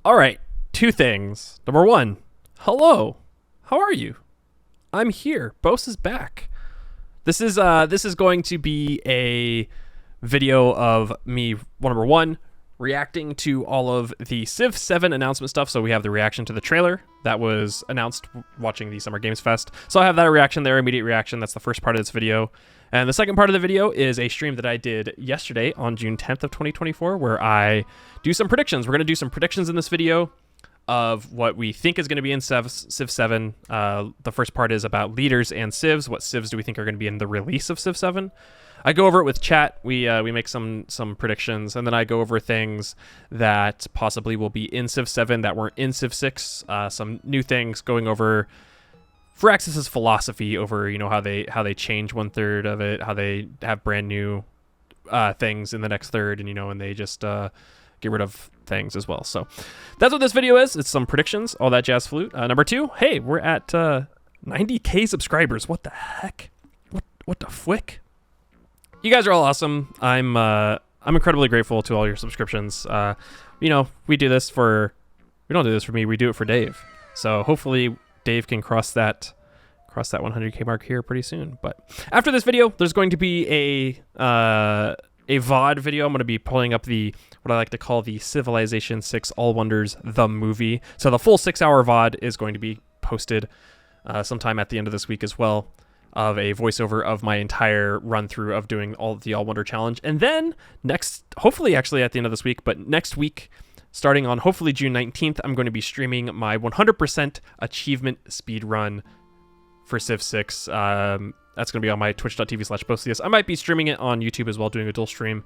All right, two things. Number one, hello. How are you? I'm here. Boes is back. This is going to be a video of me, number one, reacting to all of the Civ 7 announcement stuff. So we have the reaction to the trailer that was announced watching the Summer Games Fest. So I have that reaction there, immediate reaction. That's the first part of this video. And the second part of the video is a stream that I did yesterday on June 10th of 2024, where I do some predictions. We're going to do some predictions in this video of what we think is going to be in Civ 7. The first part is about leaders and civs. What civs do we think are going to be in the release of Civ 7? I go over it with chat. We make some predictions, and then I go over things that possibly will be in Civ 7 that weren't in Civ 6. Some new things, going over Firaxis's philosophy over, you know, how they change 1/3 of it, how they have brand new things in the next third, and and they just get rid of things as well. So that's what this video is. It's some predictions, all that jazz flute. Number two, hey, we're at 90K subscribers. What the heck? What the fwick? You guys are all awesome. I'm incredibly grateful to all your subscriptions. We do this we don't do this for me. We do it for Dave. So hopefully Dave can cross that 100K mark here pretty soon. But after this video, there's going to be a VOD video. I'm going to be pulling up what I like to call the Civilization 6 All Wonders the movie. So the full 6-hour VOD is going to be posted sometime at the end of this week as well, of a voiceover of my entire run through of doing all the All Wonder Challenge. And then hopefully actually at the end of this week, but next week, starting on hopefully June 19th, I'm going to be streaming my 100% achievement speed run for Civ 6. That's going to be on my twitch.tv/boesthius. I might be streaming it on YouTube as well, doing a dual stream,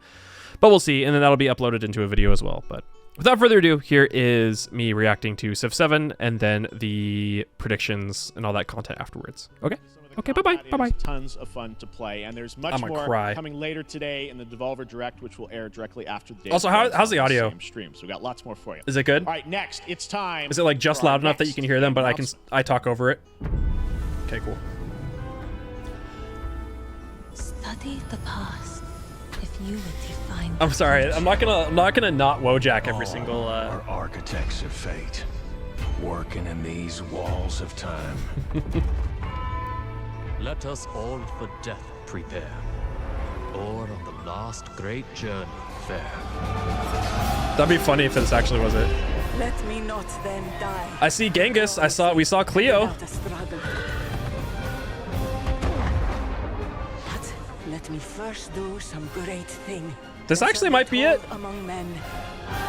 but we'll see. And then that'll be uploaded into a video as well. But without further ado, here is me reacting to Civ 7 and then the predictions and all that content afterwards. Okay? Okay, bye-bye. Bye-bye. Tons of fun to play, and there's much more coming later today in the Devolver Direct, which will air directly after the day. Also, how's the audio? Stream, so we got lots more for you. Is it good? All right, next, it's time. Is it like just loud enough that you can hear them, but I talk over it? Okay, cool. Study the past. If you would define. I'm sorry. I'm not gonna not Wojak every single. Are architects of fate, working in these walls of time. Let us all for death prepare, or on the last great journey fare. That'd be funny if this actually was it. Let me not then die. I see Genghis. We saw Cleo. But let me first do some great thing. This actually might be it. Among men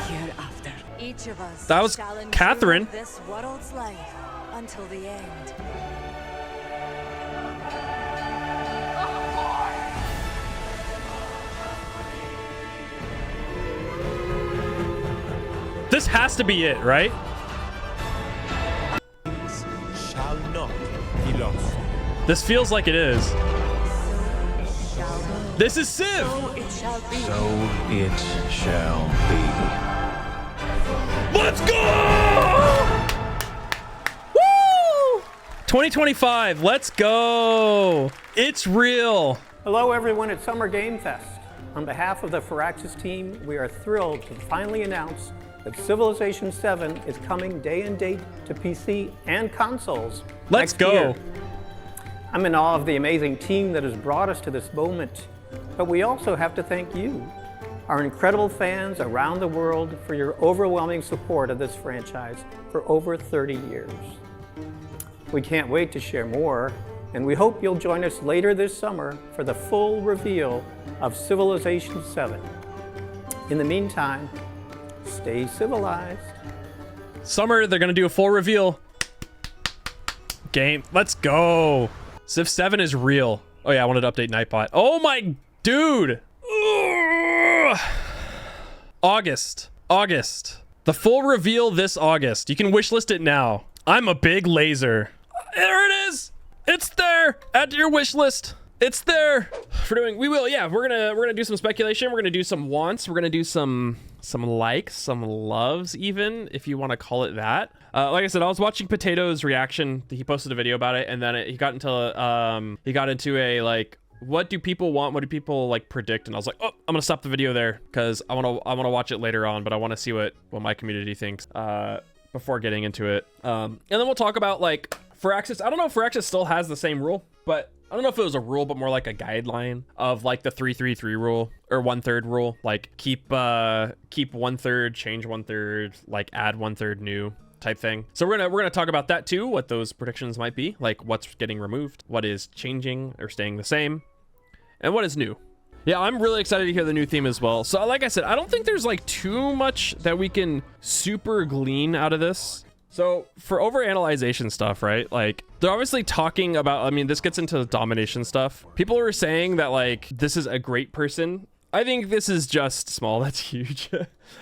hereafter. Each of us. That was Catherine. This world's life until the end. This has to be it, right? Shall not be lost. This feels like it is. This is Civ! So it shall be. So it shall be. Let's go! Woo! 2025, let's go! It's real. Hello everyone at Summer Game Fest. On behalf of the Firaxis team, we are thrilled to finally announce that Civilization 7 is coming day and date to PC and consoles. Let's go. Year. I'm in awe of the amazing team that has brought us to this moment, but we also have to thank you, our incredible fans around the world, for your overwhelming support of this franchise for over 30 years. We can't wait to share more, and we hope you'll join us later this summer for the full reveal of Civilization 7. In the meantime, stay civilized. Summer, they're gonna do a full reveal. Game, let's go. Civ 7 is real. Oh yeah, I wanted to update Nightbot. Oh my dude. Ugh. August. The full reveal this August. You can wishlist it now. I'm a big laser. There it is. It's there. Add to your wish list. It's there. We're gonna do some speculation. We're gonna do some wants. We're gonna do some likes, some loves, even, if you want to call it that. Like I said, I was watching Potato's reaction. He posted a video about it, and then he got into a like what do people want? What do people like predict? And I was like, oh, I'm gonna stop the video there because I want to watch it later on, but I want to see what my community thinks before getting into it. And then we'll talk about like Firaxis. I don't know if Firaxis still has the same rule, but I don't know if it was a rule, but more like a guideline of like the 3-3-3 rule or 1/3 rule. Like keep 1/3, change 1/3, like add 1/3 new type thing. So we're gonna talk about that too, what those predictions might be, like what's getting removed, what is changing or staying the same, and what is new. Yeah, I'm really excited to hear the new theme as well. So like I said, I don't think there's like too much that we can super glean out of this. So for overanalyzation stuff, right? Like they're obviously talking about, I mean, this gets into domination stuff. People are saying that like this is a great person. I think this is just small. That's huge.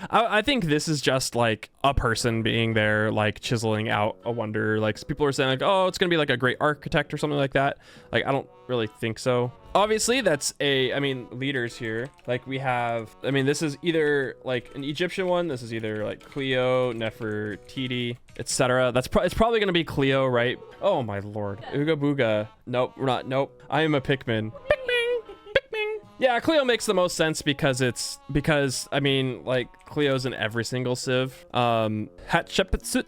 I think this is just like a person being there, like chiseling out a wonder. Like people are saying like, oh, it's going to be like a great architect or something like that. Like, I don't really think so. Obviously that's I mean, leaders here. Like we have, I mean, this is either like an Egyptian one. This is either like Cleo, Nefertiti, etc. It's probably going to be Cleo, right? Oh my Lord. Ooga booga. Nope, we're not. Nope. I am a Pikmin. Yeah, Cleo makes the most sense because I mean, like Cleo's in every single Civ. Hatshepsut.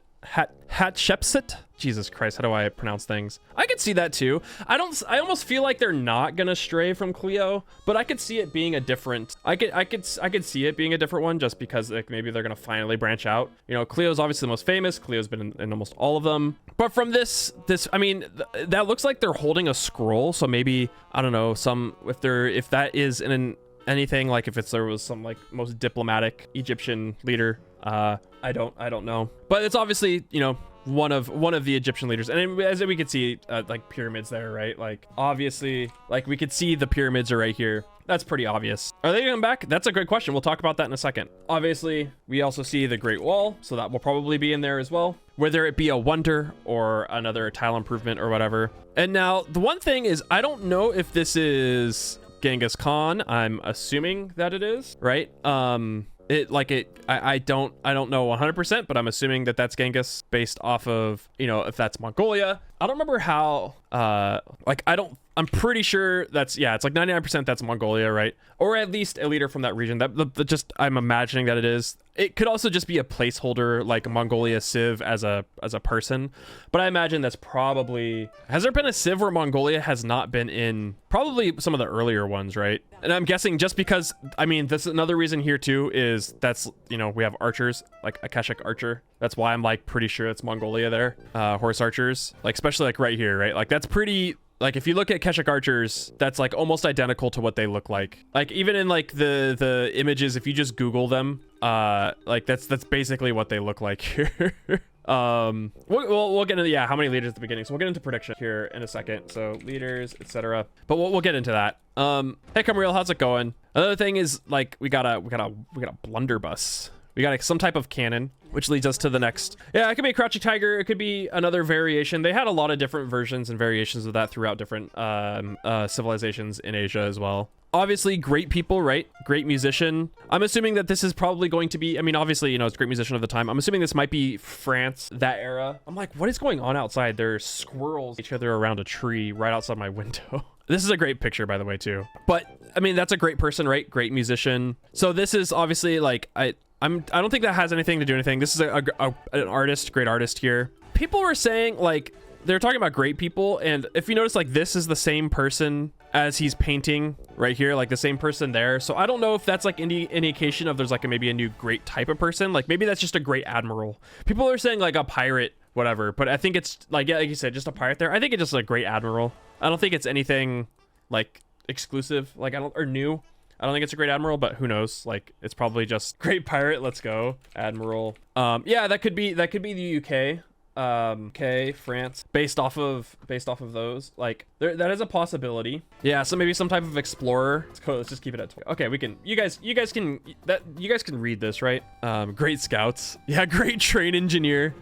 Jesus Christ, how do I pronounce things? I could see that too. I almost feel like they're not gonna stray from Cleo, but I could see it being a different. I could see it being a different one just because like maybe they're gonna finally branch out. You know, Cleo's obviously the most famous. Cleo's been in almost all of them. But from this, I mean, that looks like they're holding a scroll. So maybe I don't know. If that is in anything, like if there was some like most diplomatic Egyptian leader. I don't know, but it's obviously, you know, one of the Egyptian leaders, and as we could see, like pyramids there, right? Like obviously, like we could see the pyramids are right here. That's pretty obvious. Are they coming back? That's a great question. We'll talk about that in a second. Obviously, we also see the Great Wall, so that will probably be in there as well, whether it be a wonder or another tile improvement or whatever. And now the one thing is, I don't know if this is Genghis Khan. I'm assuming that it is, right? I don't know 100%, but I'm assuming that that's Genghis based off of, you know, if that's Mongolia. I don't remember how, I'm pretty sure it's like 99% that's Mongolia, right? Or at least a leader from that region. I'm imagining that it is. It could also just be a placeholder like Mongolia Civ as a person, but I imagine that's probably, has there been a Civ where Mongolia has not been in? Probably some of the earlier ones, right? And I'm guessing just because, I mean, this is another reason here too, is that's, you know, we have archers, like Akashic archer. That's why I'm like pretty sure it's Mongolia there. Horse archers, like especially like right here, right? Like that's pretty, like if you look at Akashic archers, that's like almost identical to what they look like. Like even in like the images, if you just Google them, like that's basically what they look like here. We'll get into how many leaders at the beginning, so we'll get into prediction here in a second. So leaders, etc. But we'll get into that. Hey Camriel, how's it going? Another thing is like we got a blunderbuss. We got some type of cannon, which leads us to the next. Yeah, it could be a crouching tiger. It could be another variation. They had a lot of different versions and variations of that throughout different civilizations in Asia as well. Obviously, great people, right? Great musician. I'm assuming that this is probably going to be, I mean, obviously, you know, it's a great musician of the time. I'm assuming this might be France, that era. I'm like, what is going on outside? There's squirrels each other around a tree right outside my window. This is a great picture, by the way, too. But, I mean, that's a great person, right? Great musician. So this is obviously like, I don't think that has anything to do with anything. This is an artist, great artist here. People were saying like, they're talking about great people. And if you notice, like this is the same person as he's painting right here, like the same person there. So I don't know if that's like any indication of there's like maybe a new great type of person. Like maybe that's just a great admiral. People are saying like a pirate, whatever. But I think it's like, yeah, like you said, just a pirate there. I think it's just a great admiral. I don't think it's anything like exclusive, like or new. I don't think it's a great admiral, but who knows? Like it's probably just great pirate. Let's go, admiral. Yeah, that could be the UK. France, based off of those. Like that is a possibility. Yeah, so maybe some type of explorer. Let's just keep it at 20. Okay, we can. You guys can read this, right? Great scouts. Yeah, great train engineer.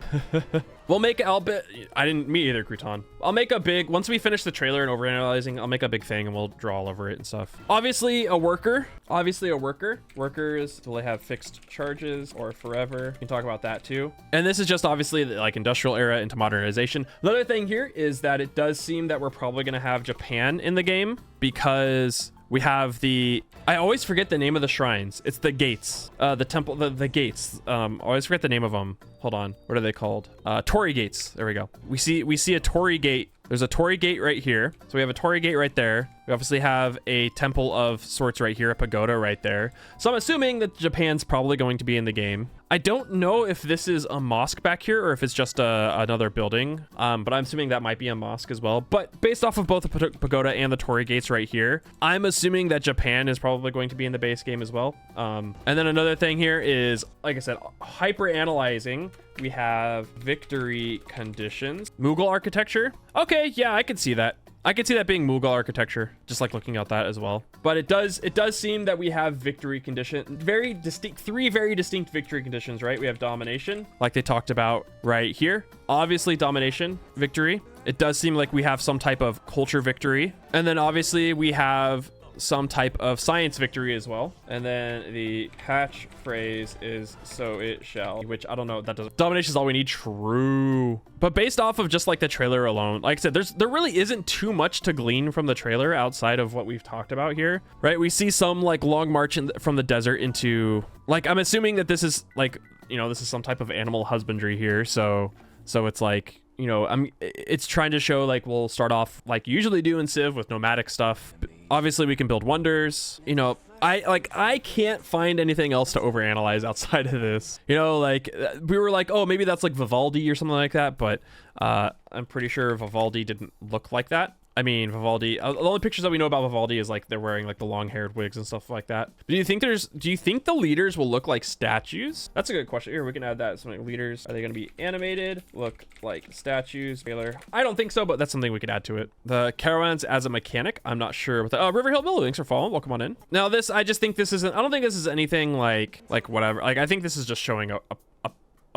We'll make, I didn't, me either, Crouton. I'll make a big, once we finish the trailer and overanalyzing, I'll make a big thing and we'll draw all over it and stuff. Obviously a worker. Workers, will they have fixed charges or forever? We can talk about that too. And this is just obviously like industrial era into modernization. Another thing here is that it does seem that we're probably gonna have Japan in the game because we have the, I always forget the name of the shrines. It's the gates, the temple, the gates. Always forget the name of them. Hold on, what are they called? Torii gates, there we go. We see a Torii gate. There's a Torii gate right here. So we have a Torii gate right there. We obviously have a temple of sorts right here, a pagoda right there. So I'm assuming that Japan's probably going to be in the game. I don't know if this is a mosque back here or if it's just another building, but I'm assuming that might be a mosque as well. But based off of both the pagoda and the Torii gates right here, I'm assuming that Japan is probably going to be in the base game as well. And then another thing here is, like I said, hyper analyzing. We have victory conditions, Mughal architecture. Okay, yeah, I can see that. I could see that being Mughal architecture, just like looking at that as well. But it does seem that we have victory condition, three very distinct victory conditions, right? We have domination, like they talked about right here. Obviously domination, victory. It does seem like we have some type of culture victory. And then obviously we have some type of science victory as well. And then the catchphrase is so it shall, which I don't know, that doesn't, domination is all we need. True. But based off of just like the trailer alone, like I said, there really isn't too much to glean from the trailer outside of what we've talked about here, right? We see some like long march from the desert into, like, I'm assuming that this is like, you know, this is some type of animal husbandry here. So it's like, you know, it's trying to show like we'll start off like you usually do in Civ with nomadic stuff. Obviously we can build wonders, you know. I can't find anything else to overanalyze outside of this, you know. Like we were like, oh, maybe that's like Vivaldi or something like that, but I'm pretty sure Vivaldi didn't look like that. I mean, Vivaldi, the only pictures that we know about Vivaldi is like they're wearing like the long-haired wigs and stuff like that. Do you think the leaders will look like statues? That's a good question. Here, we can add that. Something like leaders, are they going to be animated, look like statues? Taylor, I don't think so, but that's something we could add to it. The caravans as a mechanic, I'm not sure. With the, River Hill Mill, thanks for following. Welcome on in. Now this, I just think this isn't, I don't think this is anything like whatever. Like I think this is just showing a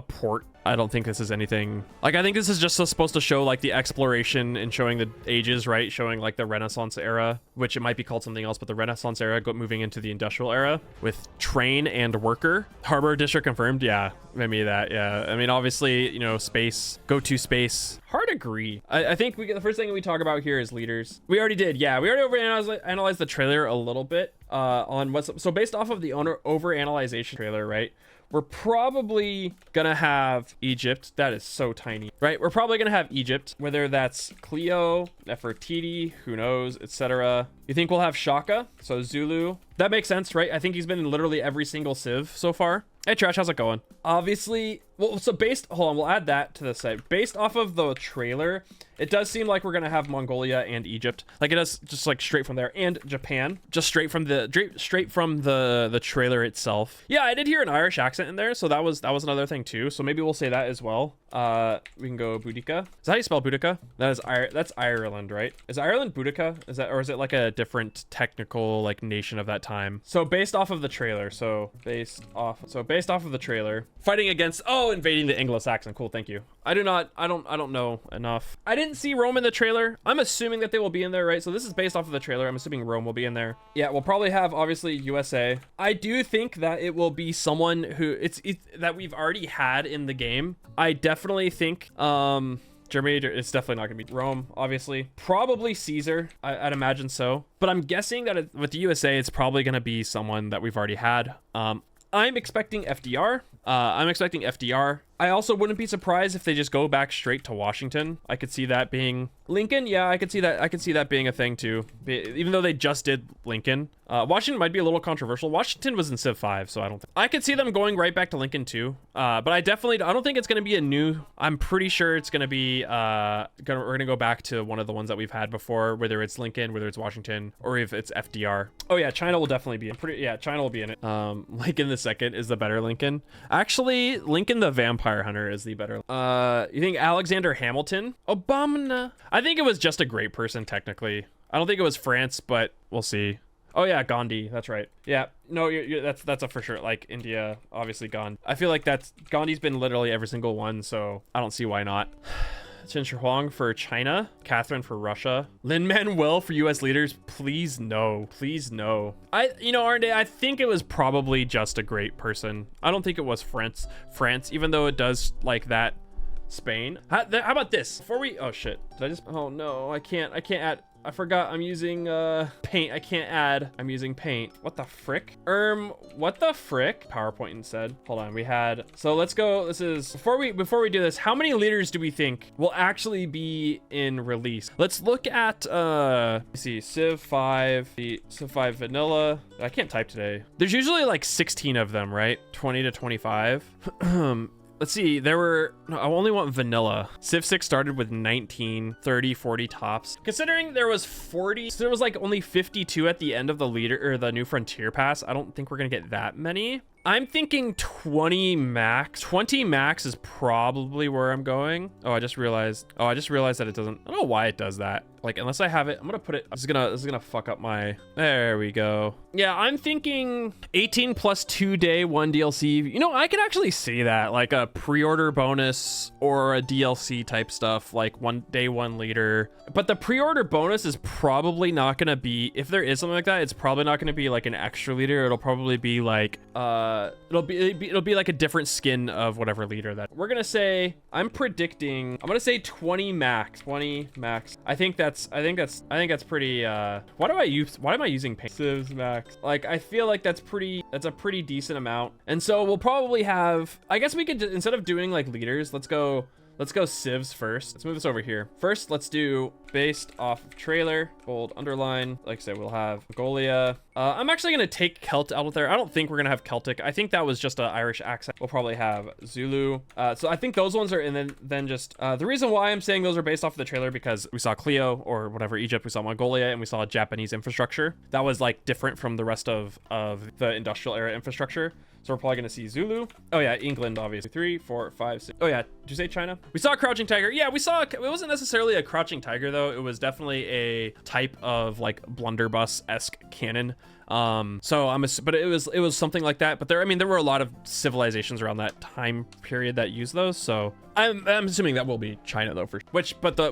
port. I don't think this is anything, like I think this is just supposed to show like the exploration and showing the ages, right? Showing like the Renaissance era, which it might be called something else, but the Renaissance era moving into the industrial era with train and worker. Harbor district confirmed. Yeah, maybe that. Yeah, I mean obviously, you know, space, go to space. Hard agree. I think the first thing we talk about here is leaders. We already did. Yeah, we already overanalyzed the trailer a little bit on what's, so based off of the overanalyzation trailer, right? We're probably gonna have Egypt. That is so tiny, right? We're probably gonna have Egypt, whether that's Cleo, Nefertiti, who knows, etc. You think we'll have Shaka? So Zulu. That makes sense, right? I think he's been in literally every single Civ so far. Hey Trash, how's it going? Obviously, well, so hold on, we'll add that to the site. Based off of the trailer, it does seem like we're gonna have Mongolia and Egypt. Like it does, just like straight from there, and Japan, just straight from the trailer itself. Yeah, I did hear an Irish accent in there, so that was another thing too. So maybe we'll say that as well. We can go Boudica. Is that how you spell Boudica? That's Ireland, right? Is Ireland Boudica? Is that, or is it like a different technical like nation of that time? So based off of the trailer, based off of the trailer, fighting against, invading the Anglo-Saxon. Cool, thank you. I don't know enough. I didn't see Rome in the trailer. I'm assuming that they will be in there, right? So this is based off of the trailer. I'm assuming Rome will be in there. Yeah, we'll probably have obviously USA. I do think that it will be someone who it's that we've already had in the game. I definitely think Germany, it's definitely not gonna be Rome, obviously. Probably Caesar, I'd imagine so. But I'm guessing that with the USA, it's probably gonna be someone that we've already had. I'm expecting FDR. I also wouldn't be surprised if they just go back straight to Washington. I could see that being Lincoln. Yeah, I could see that being a thing too. Even though they just did Lincoln. Washington might be a little controversial. Washington was in Civ 5, so I don't think. I could see them going right back to Lincoln too. But I don't think it's going to be a new, I'm pretty sure it's going to be, we're going to go back to one of the ones that we've had before, whether it's Lincoln, whether it's Washington, or if it's FDR. Oh yeah, China will definitely be in, China will be in it. Lincoln the Second is the better Lincoln. Actually, Lincoln the Vampire Hunter is the better. You think Alexander Hamilton? Obama? I think it was just a great person, technically. I don't think it was France, but we'll see. Oh yeah, Gandhi. That's right. Yeah. No, that's a for sure. Like India, obviously Gandhi. I feel like Gandhi's been literally every single one, so I don't see why not. Chen Huang for China, Catherine for Russia, Lin-Manuel for U.S. leaders. Please no, please no. Arnday, I think it was probably just a great person. I don't think it was France, even though it does like that. Spain. How about this? Before we, oh shit, did I just? Oh no, I can't add. I forgot I'm using paint. I can't add. I'm using paint. What the frick? What the frick? PowerPoint instead. Hold on. We had, so let's go. This is before we do this. How many leaders do we think will actually be in release? Let's look at let's see, Civ 5, the Civ 5 vanilla. I can't type today. There's usually like 16 of them, right? 20 to 25. Let's see, I only want vanilla. Civ 6 started with 19, 30, 40 tops. Considering there was 40, so there was like only 52 at the end of the leader or the New Frontier Pass. I don't think we're gonna get that many. I'm thinking 20 max. 20 max is probably where I'm going. Oh, I just realized that it doesn't, I don't know why it does that. Like, unless I have it, I'm gonna put it, this is gonna fuck up my, there we go. Yeah, I'm thinking 18 plus 2 day 1 DLC. I could actually see that, like a pre-order bonus or a DLC type stuff, like 1 day 1 leader. But the pre-order bonus is probably not gonna be, if there is something like that, it's probably not gonna be like an extra leader. It'll probably be like, it'll be like a different skin of whatever leader that we're gonna say. I'm gonna say 20 max. I think that's pretty, why am I using paint? Civs max. Like, I feel like that's a pretty decent amount. And so we'll probably have, I guess we could, instead of doing like leaders, let's go Civs first. Let's move this over here. First, let's do based off of trailer, bold underline. Like I said, we'll have Mongolia. I'm actually gonna take Celt out of there. I don't think we're gonna have Celtic. I think that was just an Irish accent. We'll probably have Zulu. So I think those ones are, and then just the reason why I'm saying those are based off of the trailer, because we saw Clio or whatever, Egypt, we saw Mongolia, and we saw Japanese infrastructure. That was like different from the rest of the industrial era infrastructure. So we're probably gonna see Zulu. Oh yeah, England, obviously. 3, 4, 5, 6. Oh yeah, did you say China? We saw a Crouching Tiger. Yeah, we saw, it wasn't necessarily a Crouching Tiger though. It was definitely a type of like blunderbuss-esque cannon. But it was something like that. But there were a lot of civilizations around that time period that used those. So I'm assuming that will be China though,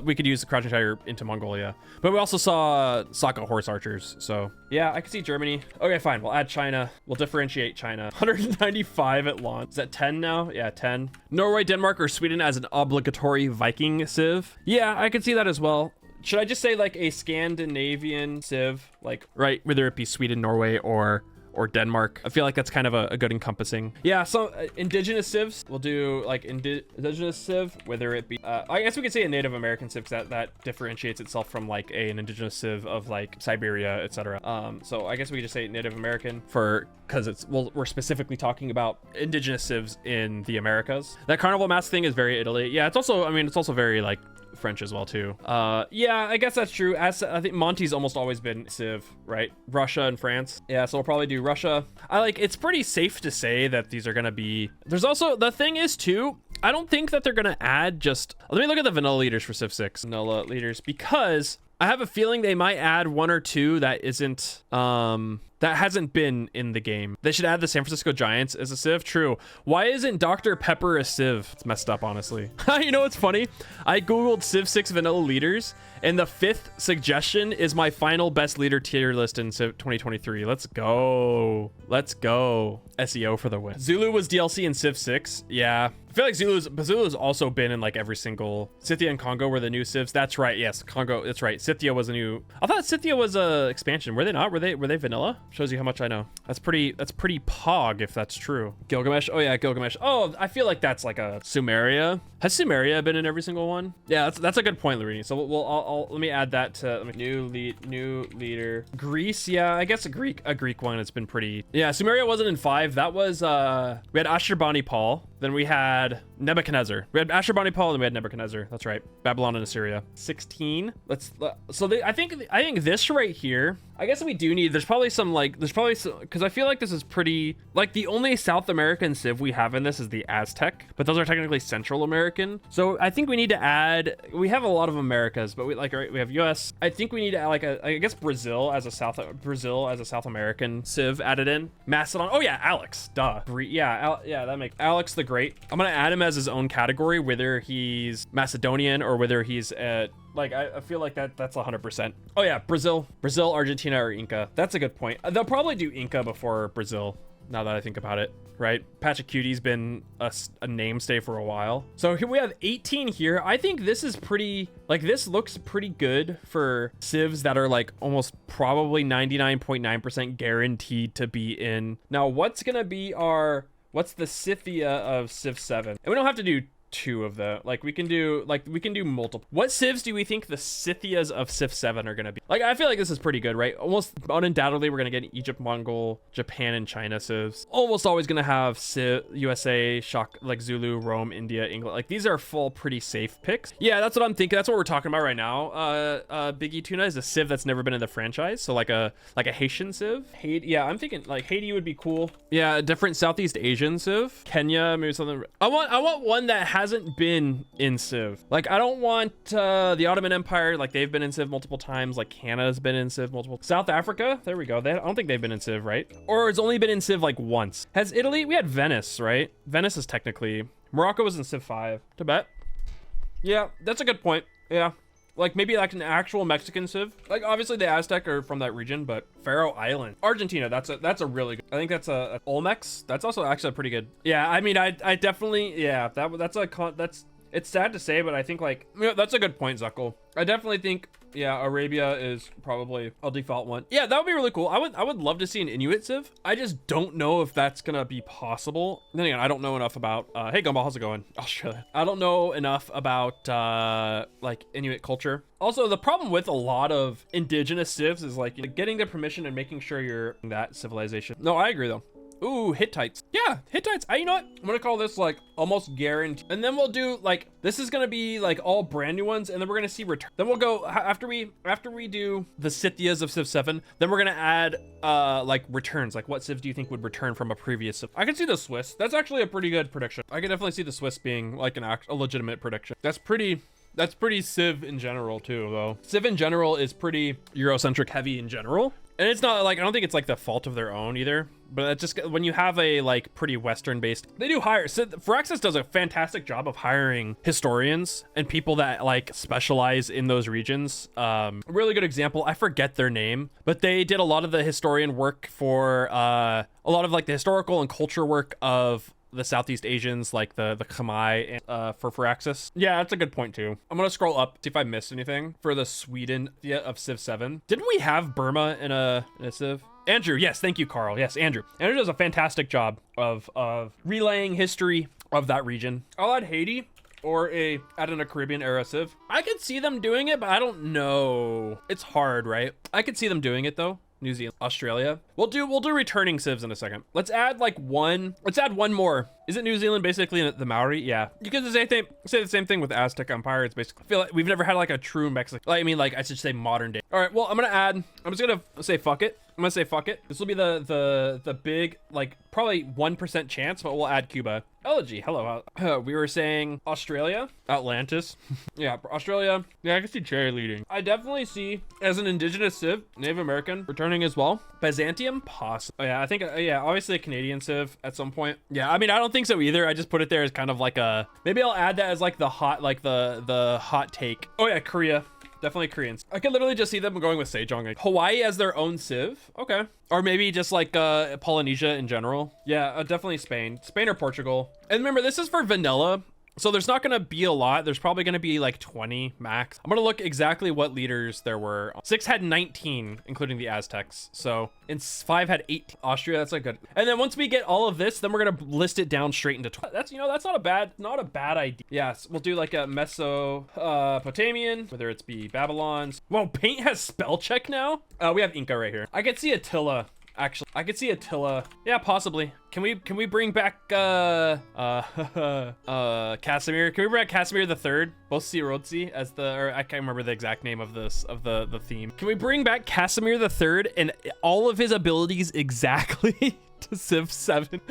we could use the Crouching Tiger into Mongolia. But we also saw Saka horse archers. So yeah, I could see Germany. Okay, fine. We'll add China. We'll differentiate China. 195 at launch. Is that 10 now? Yeah, 10. Norway, Denmark, or Sweden as an obligatory Viking civ. Yeah, I could see that as well. Should I just say like a Scandinavian civ, like, right, whether it be Sweden, Norway, or Denmark? I feel like that's kind of a good encompassing. Yeah, so indigenous civs, we'll do like indigenous civ, whether it be, I guess we could say a Native American civ, that differentiates itself from like an indigenous civ of like Siberia, etc. So I guess we could just say Native American because we're specifically talking about indigenous civs in the Americas. That carnival mask thing is very Italy. Yeah, it's also very like French as well too. Yeah, I guess that's true. I think Monty's almost always been civ, right? Russia and France. Yeah, so we'll probably do Russia. It's pretty safe to say that these are gonna be, there's also, the thing is too, I don't think that they're gonna add just, let me look at the vanilla leaders for Civ 6. Vanilla leaders, because I have a feeling they might add 1 or 2 that isn't, that hasn't been in the game. They should add the San Francisco Giants as a civ. True. Why isn't Dr. Pepper a civ? It's messed up, honestly. You know what's funny? I googled Civ 6 vanilla leaders, and the 5th suggestion is my final best leader tier list in Civ 2023. Let's go. Let's go. SEO for the win. Zulu was DLC in Civ 6. Yeah. I feel like Zulu's also been in like every single. Scythia and Congo were the new civs. That's right. Yes, Congo. That's right. Scythia was a new. I thought Scythia was a expansion. Were they not? Were they vanilla? Shows you how much I know. That's pretty pog if that's true. Gilgamesh. Oh yeah, Gilgamesh. Oh, I feel like that's like a Sumeria. Has Sumeria been in every single one? Yeah, that's a good point, Larini. So let me add that to new leader. Greece. Yeah, I guess a Greek one. It's been pretty. Yeah, Sumeria wasn't in 5. That was we had Ashurbanipal. Then we had Nebuchadnezzar. We had Ashurbanipal, and we had Nebuchadnezzar. That's right. Babylon and Assyria. 16. I think this right here, I guess we do need, there's probably some, because I feel like this is pretty, like the only South American civ we have in this is the Aztec, but those are technically Central American. So I think we need to add, we have a lot of Americas, but we have US. I think we need to add I guess Brazil as a South American civ added in. Macedon. Oh yeah, Alex. Duh. Yeah, that makes Alex the Great. I'm gonna add him as his own category, whether he's Macedonian or whether he's I feel like that's 100%. Oh yeah, Brazil, Argentina, or Inca. That's a good point. They'll probably do Inca before Brazil, now that I think about it, right? Pachacuti's been a namestay for a while. So here we have 18 here. I think this is pretty, this looks pretty good for civs that are almost probably 99.9% guaranteed to be in. Now, what's the Scythia of Civ 7? And we don't have to do 2 of the, we can do multiple. What civs do we think the Scythias of Civ 7 are going to be? I feel like this is pretty good, right? Almost undoubtedly we're going to get Egypt, Mongol, Japan, and China civs. Almost always going to have USA, Zulu, Rome, India, England. These are full pretty safe picks. Yeah, that's what I'm thinking. That's what we're talking about right now. Biggie Tuna is a civ that's never been in the franchise, so like a Haitian civ. Yeah, I'm thinking Haiti would be cool. Yeah, a different Southeast Asian civ. Kenya, maybe something. I want one that hasn't been in Civ. I don't want the Ottoman Empire, they've been in Civ multiple times, Canada's been in Civ multiple. South Africa, there we go. I don't think they've been in Civ, right? Or it's only been in Civ once. Has Italy? We had Venice, right? Venice is technically, Morocco was in Civ 5. Tibet. Yeah, that's a good point. Yeah. Maybe an actual Mexican civ. Obviously the Aztec are from that region, but Faroe Island, Argentina, that's a really good, I think that's a Olmecs. That's also actually pretty good. Yeah, I mean, I definitely, yeah, it's sad to say, but I think that's a good point, Zuckle. I definitely think, yeah, Arabia is probably a default one. Yeah, that would be really cool. I would love to see an Inuit civ. I just don't know if that's gonna be possible. Then again, I don't know enough about, hey Gumball, how's it going? Australia. I don't know enough about Inuit culture. Also, the problem with a lot of indigenous civs is getting the permission and making sure you're in that civilization. No, I agree though. Ooh, Hittites. Yeah, Hittites. You know what? I'm gonna call this almost guaranteed. And then we'll do this is gonna be all brand new ones, and then we're gonna see return. Then we'll go after we do the Scythias of Civ 7. Then we're gonna add returns. What civ do you think would return from a previous civ? I can see the Swiss. That's actually a pretty good prediction. I can definitely see the Swiss being a legitimate prediction. That's pretty Civ in general too, though. Civ in general is pretty Eurocentric heavy in general. And it's not I don't think it's the fault of their own either, but it's just when you have a pretty Western based, they do hire. Firaxis does a fantastic job of hiring historians and people that specialize in those regions. A really good example, I forget their name, but they did a lot of the historian work for a lot of the historical and culture work of the Southeast Asians, the Khmer, for Firaxis. Yeah, that's a good point too. I'm gonna scroll up, see if I missed anything for the Sweden of Civ 7. Didn't we have Burma in a Civ? Andrew, yes, thank you, Carl. Yes, Andrew. Andrew does a fantastic job of relaying history of that region. I'll add Haiti or add in a Caribbean era civ. I could see them doing it, but I don't know. It's hard, right? I could see them doing it though. New Zealand, Australia. We'll do returning civs in a second. Let's add one. Let's add one more. Is it New Zealand basically the Maori? Yeah. You can say the same thing with the Aztec Empire. It's basically, I feel we've never had a true Mexican. I should say modern day. All right. Well, I'm just gonna say fuck it. I'm gonna say fuck it. This will be the big probably 1% chance, but we'll add Cuba. Elegy, hello. We were saying Australia, Atlantis. Yeah, Australia. Yeah, I can see Cherry leading. I definitely see as an indigenous civ, Native American returning as well. Byzantium, possible. Oh, yeah, I think yeah, obviously a Canadian civ at some point. Yeah, I mean, I don't think so either. I just put it there as kind of maybe I'll add that as the hot the hot take. Oh yeah, Korea. Definitely Koreans. I could literally just see them going with Sejong. Hawaii as their own civ. Okay. Or maybe just Polynesia in general. Yeah, definitely Spain. Spain or Portugal. And remember, this is for vanilla. So there's not going to be a lot. There's probably going to be 20 max. I'm going to look exactly what leaders there were. 6 had 19, including the Aztecs. So, and 5 had 18. Austria, that's good. And then once we get all of this, then we're going to list it down straight into 20. That's, that's not a bad idea. Yes, we'll do a Mesopotamian, whether it's be Babylon's. Whoa, Paint has spell check now? We have Inca right here. I could see Attila Actually, I could see Attila. Yeah, possibly. Can we bring back Casimir? Can we bring back Casimir the Third? Boesthius as the, or I can't remember the exact name of this, of the theme. Can we bring back Casimir the Third and all of his abilities exactly to Civ 7?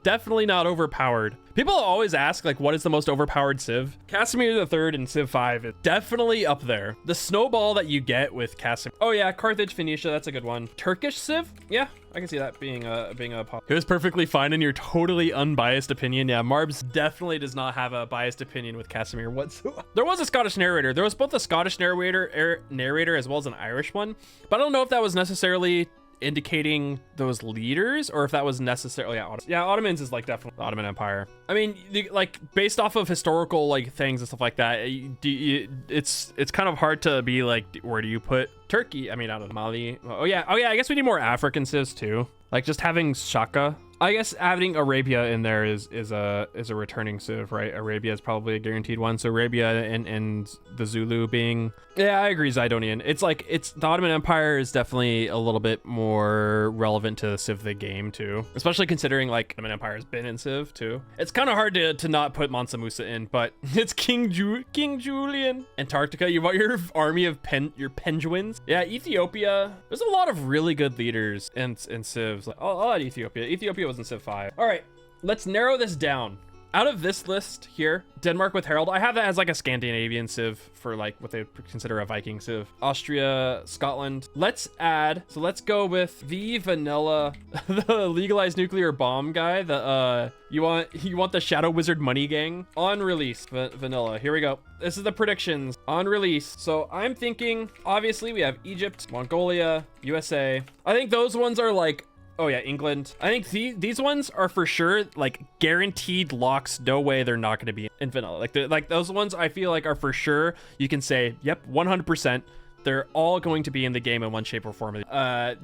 Definitely not overpowered. People always ask, like, what is the most overpowered Civ? Casimir the Third in Civ 5 is definitely up there. The snowball that you get with Casimir. Oh yeah, Carthage, Phoenicia, that's a good one. Turkish Civ? Yeah, I can see that being a pop. It was perfectly fine in your totally unbiased opinion. Yeah, Marbs definitely does not have a biased opinion with Casimir whatsoever. There was a Scottish narrator. There was both a Scottish narrator as well as an Irish one, but I don't know if that was necessarily indicating those leaders or if that was necessarily Ottomans is like definitely the Ottoman Empire. I mean, like based off of historical like things and stuff like that, it's kind of hard to be like, where do you put Turkey? I mean, out of Mali. Oh yeah, I guess we need more African civs too, like just having Shaka. I guess adding Arabia in there is a returning civ, right? Arabia is probably a guaranteed one. So Arabia and the Zulu being, yeah, I agree, Zidonian. It's like, the Ottoman Empire is definitely a little bit more relevant to Civ the game too, especially considering like Ottoman Empire has been in Civ too. It's kind of hard to not put Mansa Musa in, but it's King Julian. Antarctica, you want your army of your penguins. Yeah, Ethiopia. There's a lot of really good leaders in Civs. Like, I'll add Ethiopia. Ethiopia was in Civ 5. All right, let's narrow this down. Out of this list here, Denmark with Harald, I have that as like a Scandinavian civ for like what they consider a Viking civ. Austria, Scotland. Let's add, so let's go with the vanilla, the legalized nuclear bomb guy. The you want the Shadow Wizard money gang on release. Vanilla. Here we go. This is the predictions on release. So I'm thinking, obviously we have Egypt, Mongolia, USA. I think those ones are like, oh yeah, England. I think these ones are for sure like guaranteed locks. No way they're not going to be in vanilla. Like those ones I feel like are for sure. You can say, yep, 100%. They're all going to be in the game in one shape or form. The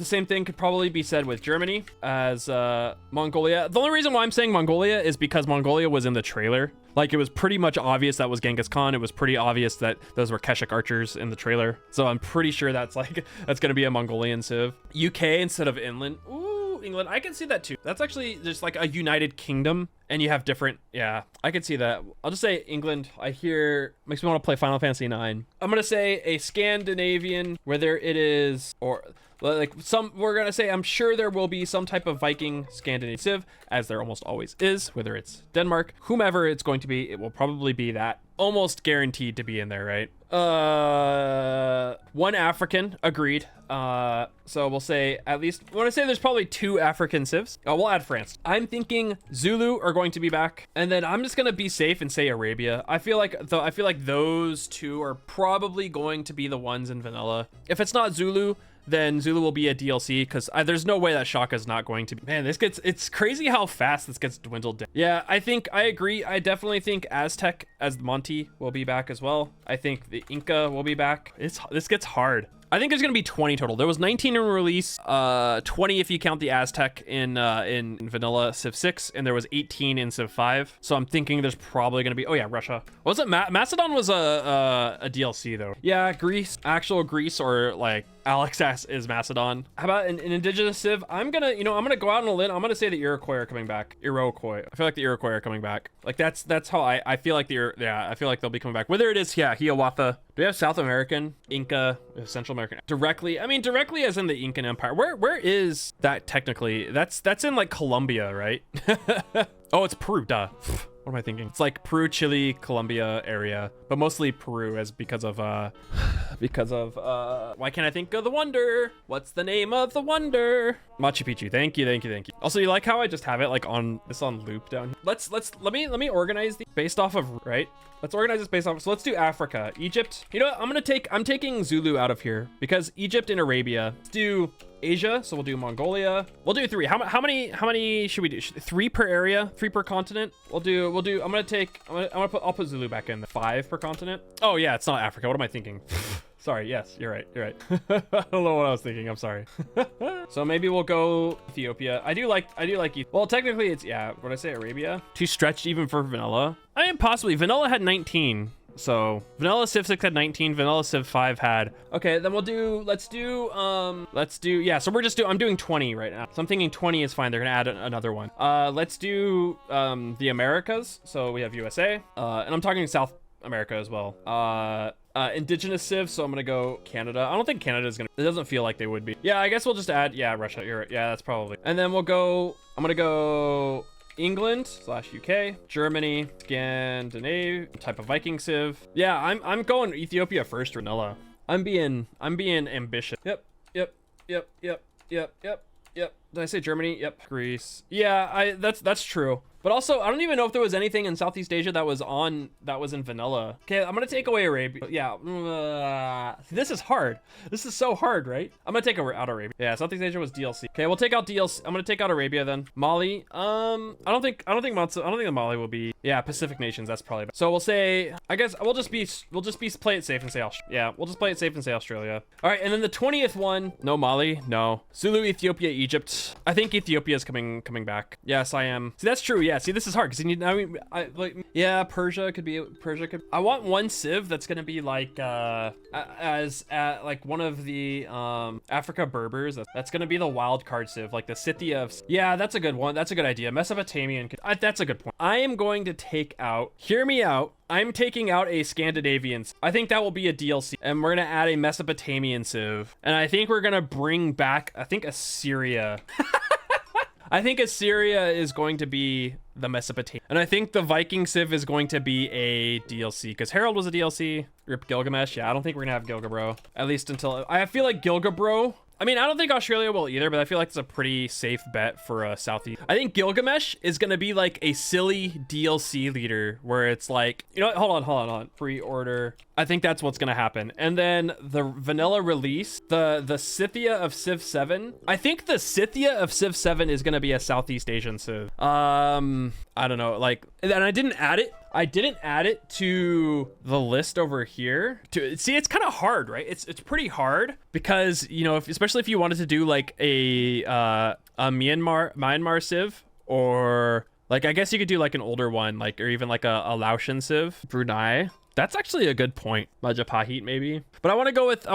same thing could probably be said with Germany as Mongolia. The only reason why I'm saying Mongolia is because Mongolia was in the trailer. Like, it was pretty much obvious that was Genghis Khan. It was pretty obvious that those were Keshik archers in the trailer. So I'm pretty sure that's going to be a Mongolian civ. UK instead of England. Ooh, England. I can see that too. That's actually just like a United Kingdom. And you have different, yeah, I could see that. I'll just say England. Makes me want to play Final Fantasy 9. I'm going to say a Scandinavian, whether it is, or like we're going to say, I'm sure there will be some type of Viking Scandinavian civ, as there almost always is, whether it's Denmark, whomever it's going to be, it will probably be that. Almost guaranteed to be in there, right? One African, agreed. So we'll say at least, when I say there's probably 2 African civs, we'll add France. I'm thinking Zulu are going to be back, and then I'm just gonna be safe and say Arabia. I feel like those 2 are probably going to be the ones in vanilla. If it's not Zulu, then Zulu will be a DLC, because there's no way that Shaka's not going to be. Man, it's crazy how fast this gets dwindled down. Yeah, I agree. I definitely think Aztec as Monty will be back as well. I think the Inca will be back. This gets hard. I think there's gonna be 20 total. There was 19 in release, 20 if you count the Aztec in vanilla Civ 6, and there was 18 in Civ 5. So I'm thinking there's probably gonna be, oh yeah, Russia. Was it Macedon was a DLC though? Yeah, Greece, actual Greece, or like Alex is Macedon. How about an indigenous civ? I'm gonna go out on a limb. I'm gonna say the Iroquois are coming back. Iroquois. I feel like the Iroquois are coming back. Like that's how I feel like I feel like they'll be coming back. Whether it is, yeah, Hiawatha. Do we have South American, Inca, Central American? Directly as in the Incan Empire. Where is that technically? That's in like Colombia, right? Oh, it's Peru, duh. What am I thinking? It's like Peru, Chile, Colombia area, but mostly Peru because of why can't I think of the wonder? What's the name of the wonder? Machu Picchu. Thank you. Also, you like how I just have it like on loop down here? Let me organize these based off of, right? Let's organize this based off. So let's do Africa, Egypt. You know what? I'm taking Zulu out of here because Egypt and Arabia. Let's do Asia. So we'll do Mongolia. We'll do 3. How many should we do? 3 per area, 3 per continent. I'll put Zulu back in. 5 per continent. Oh yeah, it's not Africa. What am I thinking? Sorry, yes, you're right. I don't know what I was thinking, I'm sorry. So maybe we'll go Ethiopia. I do like well, technically it's, yeah, would I say Arabia? Too stretched even for vanilla? I mean, possibly. Vanilla had 19. So vanilla Civ 6 had 19, vanilla Civ 5 had. Okay, then let's do, yeah, so I'm doing 20 right now. So I'm thinking 20 is fine. They're gonna add another one. Let's do the Americas. So we have USA, and I'm talking South America as well. Indigenous Civ, so I'm gonna go Canada. I don't think Canada is gonna, it doesn't feel like they would be. Yeah, I guess we'll just add, yeah, Russia, you're right. Yeah, that's probably. And then I'm gonna go England / UK, Germany, Scandinavia, type of Viking Civ. Yeah, I'm going Ethiopia first, vanilla. I'm being ambitious. Yep. Did I say Germany? Yep. Greece. Yeah, that's true. But also, I don't even know if there was anything in Southeast Asia that was in vanilla. Okay, I'm gonna take away Arabia. Yeah, this is hard. This is so hard, right? I'm gonna take out Arabia. Yeah, Southeast Asia was DLC. Okay, we'll take out DLC. I'm gonna take out Arabia then. Mali. I don't think the Mali will be. Yeah, Pacific nations. That's probably. So we'll say. I guess we'll just play it safe and say Australia. Yeah, we'll just play it safe and say Australia. All right, and then the 20th one. No Mali. No Zulu, Ethiopia, Egypt. I think Ethiopia is coming back. Yes, I am. See, that's true. Yeah. See, this is hard because you need. Yeah, Persia could be. I want one Civ that's gonna be like like one of the Africa Berbers. That's gonna be the wild card Civ, like the Scythia of. Yeah, that's a good one. That's a good idea. Mesopotamian. That's a good point. I am going to take out. Hear me out. I'm taking out a Scandinavian. I think that will be a DLC, and we're gonna add a Mesopotamian Civ, and I think we're gonna bring back. I think Assyria. I think Assyria is going to be the Mesopotamia. And I think the Viking Civ is going to be a DLC, because Herald was a DLC. Rip Gilgamesh. Yeah, I don't think we're gonna have Gilgabro, at least until I feel like Gilgabro. I mean, I don't think Australia will either, but I feel like it's a pretty safe bet for Southeast. I think Gilgamesh is going to be like a silly DLC leader where it's like, you know what? Hold on. Pre-order. I think that's what's going to happen. And then the vanilla release, the Scythia of Civ 7. I think the Scythia of Civ 7 is going to be a Southeast Asian Civ. I don't know. Like, and I didn't add it. I didn't add it to the list over here. See, it's kind of hard, right? It's pretty hard because, you know, especially if you wanted to do like a Myanmar Civ, or like I guess you could do like an older one, like, or even like a Laotian Civ, Brunei. That's actually a good point. Majapahit maybe, but I want to go with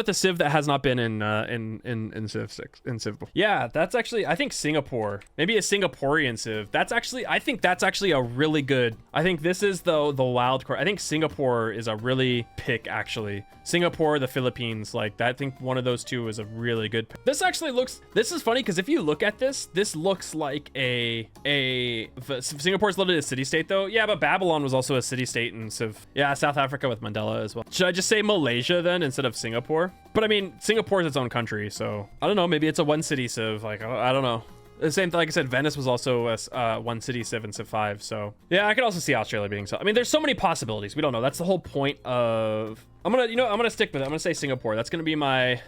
a Civ that has not been in Civ 6 in Civ. Yeah, that's actually, I think Singapore, maybe a Singaporean Civ. I think that's actually a really good. I think this is the wild card. I think Singapore is a really pick actually. Singapore, the Philippines, like that. I think one of those two is a really good pick. This actually looks. This is funny because if you look at this looks like Singapore's literally a city state though. Yeah, but Babylon was also a city state in Civ. Yeah. South Africa with Mandela as well. Should I just say Malaysia then instead of Singapore? But I mean, Singapore is its own country, so I don't know. Maybe it's a one city Civ. Like, I don't know. The same thing, like I said, Venice was also a one city Civ in Civ 5. So yeah, I could also see Australia being so. I mean, there's so many possibilities. We don't know. That's the whole point of. I'm gonna stick with it. I'm gonna say Singapore. That's gonna be my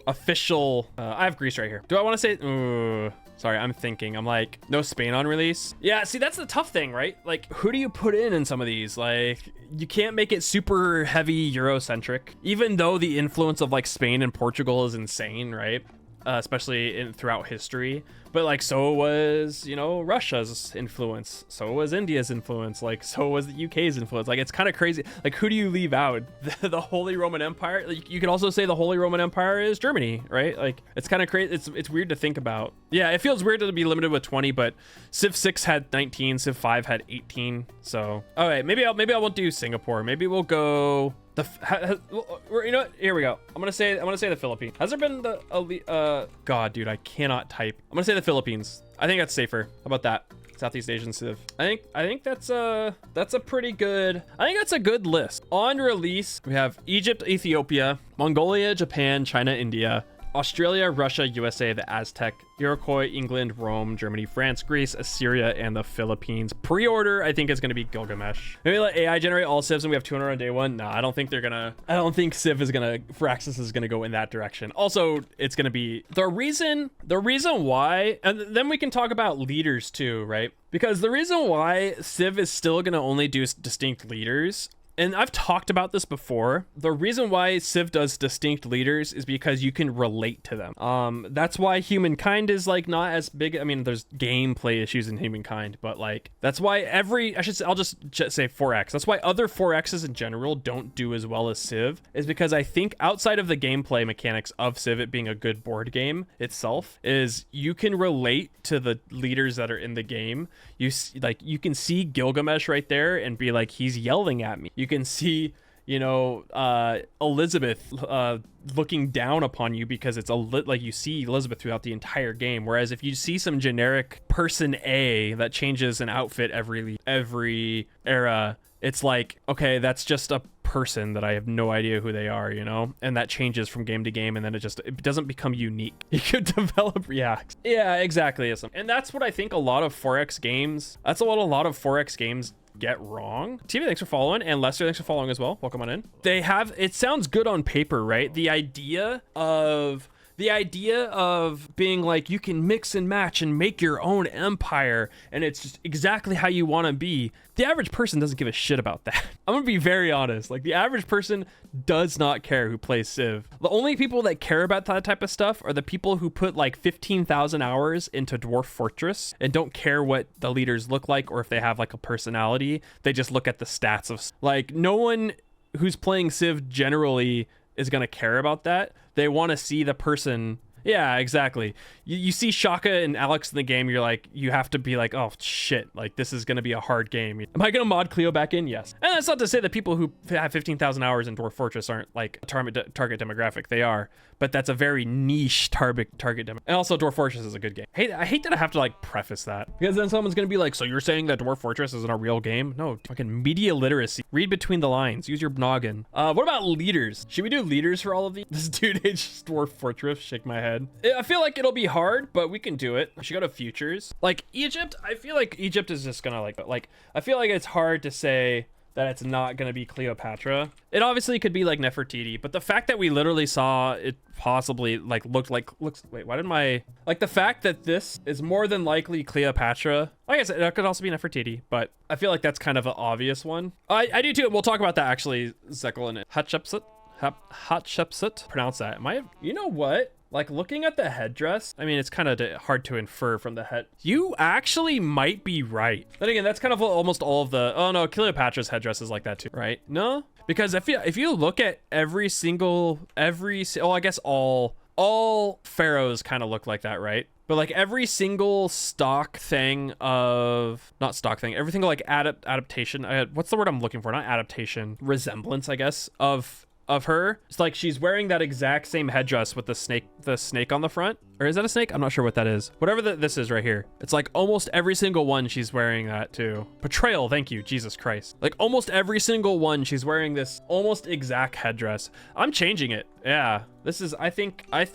official. I have Greece right here. Do I want to say? Sorry, I'm thinking. I'm like, no Spain on release. Yeah, see, that's the tough thing, right? Like, who do you put in some of these? Like, you can't make it super heavy Eurocentric, even though the influence of like Spain and Portugal is insane, right? Especially throughout history. But like, so was, you know, Russia's influence. So was India's influence. Like, so was the UK's influence. Like, it's kind of crazy. Like, who do you leave out? The Holy Roman Empire? Like, you could also say the Holy Roman Empire is Germany, right? Like, it's kind of crazy. It's weird to think about. Yeah, it feels weird to be limited with 20, but Civ 6 had 19, Civ 5 had 18. So, all right, maybe I won't do Singapore. Maybe we'll go. You know what? Here we go. I'm gonna say the Philippines. Has there been God, dude, I cannot type. I'm gonna say the Philippines. I think that's safer. How about that? Southeast Asian Civ. I think that's a pretty good. I think that's a good list. On release, we have Egypt, Ethiopia, Mongolia, Japan, China, India, Australia, Russia, USA, the Aztec, Iroquois, England, Rome, Germany, France, Greece, Assyria, and the Philippines. Pre-order, I think, is going to be Gilgamesh. Maybe let AI generate all Civs and we have 200 on day one. No, I don't think Civ is going to, Firaxis is going to go in that direction. Also, it's going to be the reason why, and then we can talk about leaders too, right? Because the reason why Civ is still going to only do distinct leaders and I've talked about this before, the reason why Civ does distinct leaders is because you can relate to them. That's why Humankind is like not as big. I mean, there's gameplay issues in Humankind, but like that's why I'll just say 4X. That's why other 4Xs in general don't do as well as Civ, is because I think outside of the gameplay mechanics of Civ, it being a good board game itself, is you can relate to the leaders that are in the game. You can see Gilgamesh right there and be like, he's yelling at me. You can see, you know, Elizabeth looking down upon you because it's like you see Elizabeth throughout the entire game. Whereas if you see some generic person A that changes an outfit every era, it's like, okay, that's just a person that I have no idea who they are, you know, and that changes from game to game, and then it doesn't become unique. You could develop reacts. Yeah, exactly. And that's what I think a lot of 4X games. That's what a lot of 4X games get wrong. TV, thanks for following, and Lester, thanks for following as well. Welcome on in. It sounds good on paper, right? The idea of being like, you can mix and match and make your own empire, and it's just exactly how you want to be. The average person doesn't give a shit about that. I'm gonna be very honest. Like, the average person does not care who plays Civ. The only people that care about that type of stuff are the people who put like 15,000 hours into Dwarf Fortress and don't care what the leaders look like or if they have like a personality. They just look at the stats of, like, no one who's playing Civ generally is going to care about that. They want to see the person. Yeah, exactly. You see Shaka and Alex in the game, you're like, you have to be like, oh shit, like this is going to be a hard game. Am I going to mod Cleo back in? Yes. And that's not to say that people who have 15,000 hours in Dwarf Fortress aren't like a target demographic. They are, but that's a very niche target demographic. And also Dwarf Fortress is a good game. I hate that I have to like preface that, because then someone's going to be like, so you're saying that Dwarf Fortress isn't a real game? No, fucking media literacy. Read between the lines. Use your noggin. What about leaders? Should we do leaders for all of these? This dude aged Dwarf Fortress. Shake my head. I feel like it'll be hard, but we can do it. I should go to futures. Like Egypt, I feel like Egypt is just gonna like I feel like it's hard to say that it's not gonna be Cleopatra. It obviously could be like Nefertiti, but the fact that we literally saw it possibly like the fact that this is more than likely Cleopatra. Like I said, it could also be Nefertiti, but I feel like that's kind of an obvious one. I do too. We'll talk about that actually, Zekel and Hatshepsut. Pronounce that. You know what? Like, looking at the headdress, I mean, it's kind of hard to infer from the head. You actually might be right. Then again, that's kind of almost all of the, oh no, Cleopatra's headdress is like that too, right? No? Because if you look at I guess all pharaohs kind of look like that, right? But like every single every single like adaptation, what's the word I'm looking for? Not adaptation, resemblance, I guess, of her. It's like she's wearing that exact same headdress with the snake on the front. Or is that a snake? I'm not sure what that is. Whatever this is right here. It's like almost every single one she's wearing that too. Portrayal, thank you, Jesus Christ. Like almost every single one she's wearing this almost exact headdress. I'm changing it. Yeah, this is, I think we're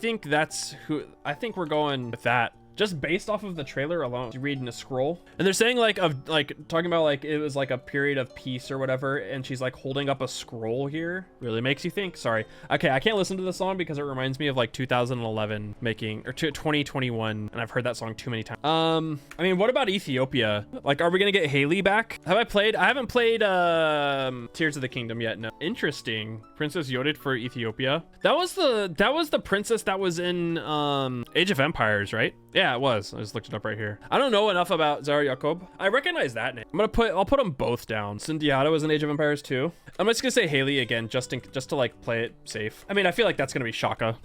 going with that. Just based off of the trailer alone. You read in a scroll, and they're saying talking about like it was like a period of peace or whatever, and she's like holding up a scroll here. Really makes you think. Sorry. Okay, I can't listen to the song because it reminds me of like 2011 or 2021, and I've heard that song too many times. I mean, what about Ethiopia? Like, are we gonna get Haley back? I haven't played Tears of the Kingdom yet. No. Interesting. Princess Yodit for Ethiopia. That was the princess that was in Age of Empires, right? Yeah, it was. I just looked it up right here. I don't know enough about Zara Yacob. I recognize that name. I'll put them both down. Sundiata was in Age of Empires 2. I'm just gonna say Haley again, just to like play it safe. I mean, I feel like that's gonna be Shaka.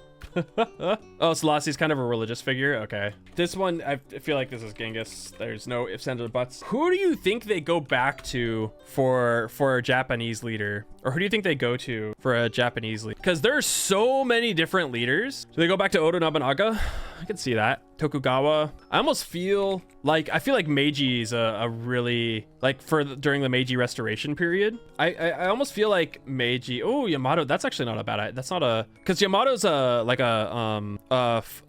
Oh, Selassie's kind of a religious figure. Okay. This one, I feel like this is Genghis. There's no ifs, ands, or buts. Who do you think they go back to for a Japanese leader? Or who do you think they go to for a Japanese leader? Because there's so many different leaders. Do they go back to Oda Nobunaga? I can see that. Tokugawa. I feel like Meiji is a really, like, during the Meiji restoration period. I almost feel like Meiji. Oh, Yamato. That's actually not a bad. That's not a, because Yamato's a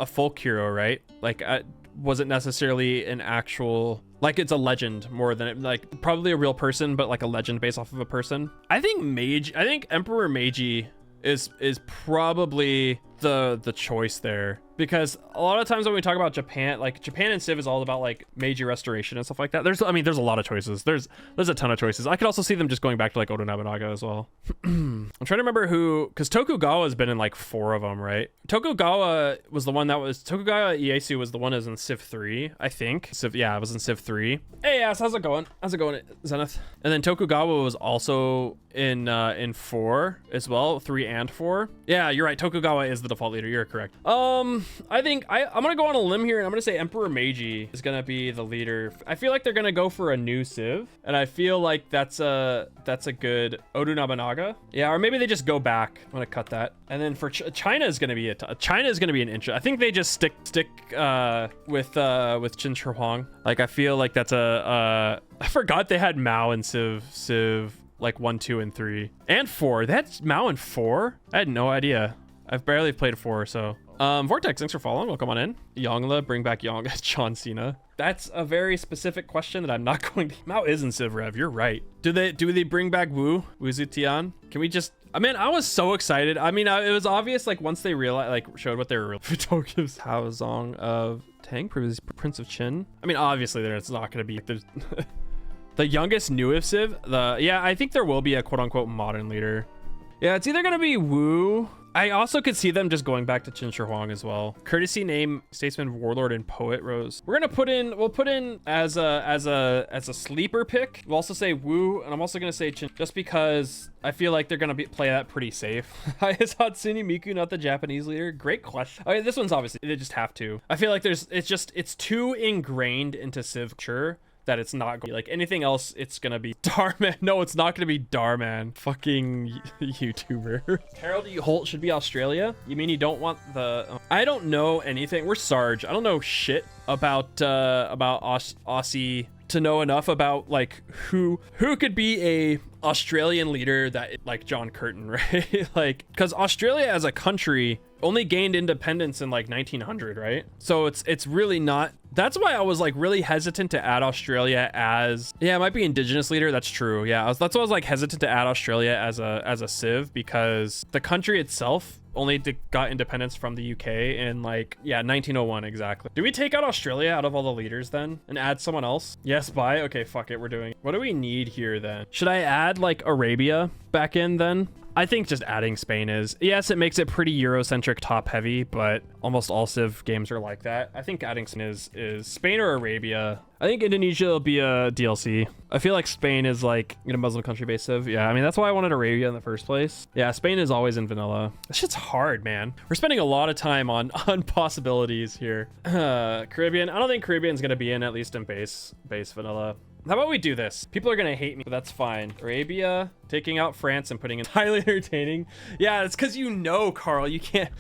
folk hero, right? Like, wasn't necessarily an actual, like, it's a legend more than like probably a real person, but like a legend based off of a person. I think Emperor Meiji is probably the choice there. because a lot of times when we talk about Japan, like Japan and Civ is all about like Meiji Restoration and stuff like that. There's a lot of choices. There's a ton of choices. I could also see them just going back to like Oda Nobunaga as well. I'm trying to remember who, because Tokugawa has been in like 4 of them, right? Tokugawa was the one that was, Tokugawa Ieyasu was the one that was in Civ 3, I think. Yeah, it was in Civ 3. Hey, Ass, how's it going? How's it going, Zenith? And then Tokugawa was also in 4 as well, 3 and 4. Yeah, you're right. Tokugawa is the default leader. You're correct. I think I'm gonna go on a limb here, and I'm gonna say Emperor Meiji is gonna be the leader. I feel like they're gonna go for a new Civ, and I feel like that's a good Oda Nobunaga. Yeah, or maybe they just go back. I'm gonna cut that. And then for China is gonna be China is gonna be an interest. I think they just stick with Qin Shi Huang. Like I feel like that's I forgot they had Mao in Civ like 1, 2, and 3 and 4. That's Mao in 4. I had no idea. I've barely played 4, so. Vortex, thanks for following. Welcome on in. Yongla, bring back John Cena. That's a very specific question that I'm not going to. Mao is in Civ Rev. You're right. Do they bring back Wu Zetian? Can we just? I mean, I was so excited. I mean, it was obvious like once they realized, like showed what they were real. Futoki's Haozong of Tang, previously Prince of Qin. I mean, obviously it's not going to be. There's the youngest new of Civ. Yeah, I think there will be a quote unquote modern leader. Yeah, it's either going to be Wu. I also could see them just going back to Qin Shi Huang as well. Courtesy name, statesman, warlord, and poet Rose. We'll put in as a sleeper pick. We'll also say Wu, and I'm also gonna say Qin, just because I feel like they're gonna play that pretty safe. Is Hatsune Miku not the Japanese leader? Great question. I mean, this one's obviously they just have to. I feel like it's too ingrained into Civ culture that it's not going like anything else. It's gonna be Darman. No, it's not gonna be Darman. Fucking YouTuber. Harold E. Holt should be Australia. You mean you don't want the? I don't know anything. We're Sarge. I don't know shit about Aussie to know enough about like who could be a Australian leader that like John Curtin, right? Like, because Australia as a country only gained independence in like 1900, right? So it's really not. That's why I was like really hesitant to add Australia as, yeah, it might be indigenous leader. That's true. Yeah, that's why I was like hesitant to add Australia as a civ, because the country itself only got independence from the UK in like, yeah, 1901 exactly. Do we take out Australia out of all the leaders then and add someone else? Yes, bye. Okay, fuck it, we're doing. What do we need here then? Should I add like Arabia back in then? I think just adding Spain is, yes, it makes it pretty Eurocentric top heavy, but almost all Civ games are like that. I think adding Spain is Spain or Arabia. I think Indonesia will be a DLC. I feel like Spain is like a Muslim country based Civ. Yeah, I mean, that's why I wanted Arabia in the first place. Yeah, Spain is always in vanilla. This shit's hard, man. We're spending a lot of time on possibilities here. Caribbean, I don't think Caribbean's gonna be in, at least in base vanilla. How about we do this? People are gonna hate me, but that's fine. Arabia, taking out France and putting in highly entertaining. Yeah, it's because you know, Carl, you can't.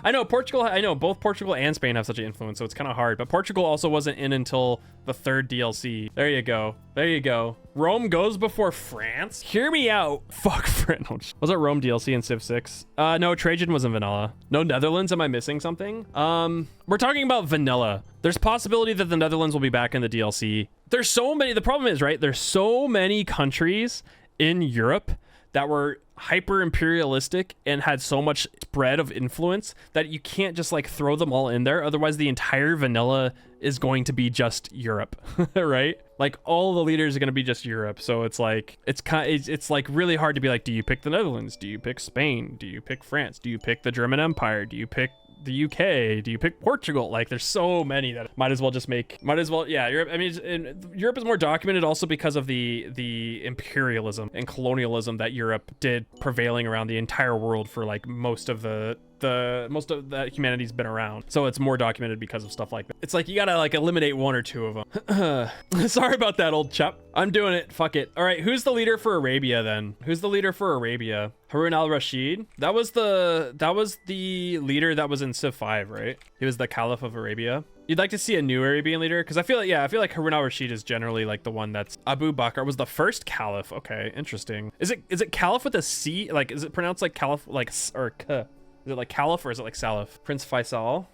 I know Portugal. I know both Portugal and Spain have such an influence, so it's kind of hard. But Portugal also wasn't in until the 3rd DLC. There you go. There you go. Rome goes before France. Hear me out. Fuck France. Was it Rome DLC in Civ 6? No, Trajan was in vanilla. No Netherlands. Am I missing something? We're talking about vanilla. There's possibility that the Netherlands will be back in the DLC. There's so many. The problem is, right? There's so many countries in Europe that were hyper imperialistic and had so much spread of influence that you can't just like throw them all in there. Otherwise the entire vanilla is going to be just Europe, right? Like all the leaders are going to be just Europe. So it's like, it's like really hard to be like, do you pick the Netherlands? Do you pick Spain? Do you pick France? Do you pick the German Empire? Do you pick the UK? Do you pick Portugal? Like there's so many that might as well, yeah, Europe. I mean, Europe is more documented also because of the imperialism and colonialism that Europe did prevailing around the entire world for like most of that humanity's been around. So it's more documented because of stuff like that. It's like you gotta like eliminate 1 or 2 of them. Sorry about that, old chap. I'm doing it. Fuck it. All right, who's the leader for Arabia then? Who's the leader for Arabia? Harun al-Rashid? That was the leader that was in Civ 5, right? He was the Caliph of Arabia. You'd like to see a new Arabian leader? Because I feel like Harun al-Rashid is generally like the one that's Abu Bakr was the first Caliph. Okay, interesting. Is it Caliph with a C? Like, is it pronounced like Caliph, like, or K? Is it like Caliph or is it like Salif? Prince Faisal?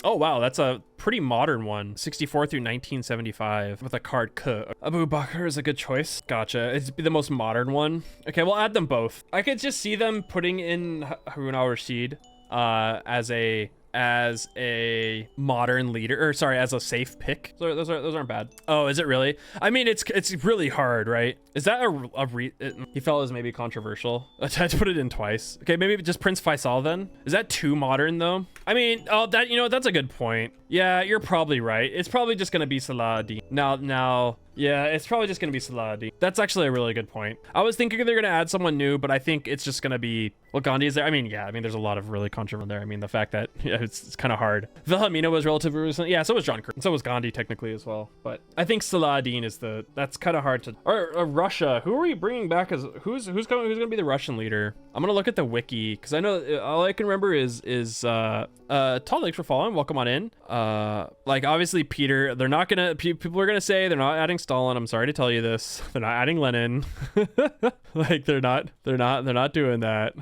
Oh, wow. That's a pretty modern one. 64 through 1975 with a card K. Abu Bakr is a good choice. Gotcha. It's the most modern one. Okay, we'll add them both. I could just see them putting in Harun al-Rashid as a as a modern leader, or sorry, as a safe pick. So those aren't bad. Oh, is it really? I mean, it's really hard, right? Is that he felt as maybe controversial? I tried to put it in twice. Okay, maybe just Prince Faisal then. Is that too modern though? I mean, oh, that, you know, that's a good point. Yeah, you're probably right. It's probably just gonna be Salah ad-Din. Now, yeah, it's probably just gonna be Salah ad-Din. That's actually a really good point. I was thinking they're gonna add someone new, but I think it's just gonna be, well, Gandhi is there. I mean, yeah, I mean, there's a lot of really controversial there. I mean, the fact that yeah, it's kind of hard. Wilhelmina was relatively recent. Yeah, so was John Kerr. So was Gandhi technically as well. But I think Salah ad-Din is that's kind of hard to. Or Russia. Who are we bringing back as who's gonna be the Russian leader? I'm gonna look at the wiki because I know all I can remember is Todd, thanks for following. Welcome on in. Like obviously Peter. They're not gonna. People are gonna say they're not adding Stalin. I'm sorry to tell you this. They're not adding Lenin. Like they're not doing that.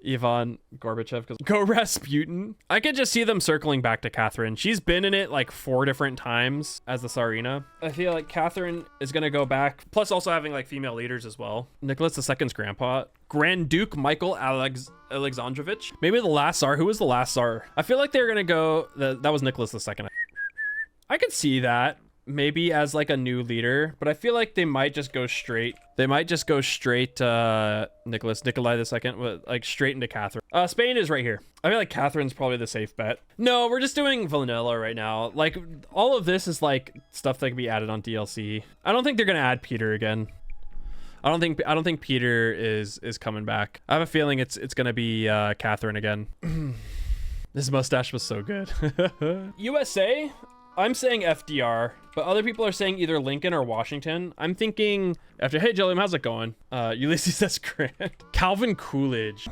Ivan Gorbachev goes, go Rasputin. I could just see them circling back to Catherine. She's been in it like 4 different times as the Tsarina. I feel like Catherine is gonna go back. Plus also having like female leaders as well. Nicholas II's grandpa. Grand Duke Michael Alexandrovich. Maybe the last Tsar. Who was the last Tsar? I feel like they're gonna go, that was Nicholas II. I could see that maybe as like a new leader, but I feel like they might just go straight. Nikolai II, like straight into Catherine. Spain is right here. I feel like Catherine's probably the safe bet. No, we're just doing vanilla right now. Like all of this is like stuff that can be added on DLC. I don't think they're gonna add Peter again. I don't think Peter is coming back. I have a feeling it's gonna be Catherine again. This mustache was so good. USA, I'm saying FDR, but other people are saying either Lincoln or Washington. I'm thinking after, hey Jillian, how's it going? Ulysses S. Grant. Calvin Coolidge.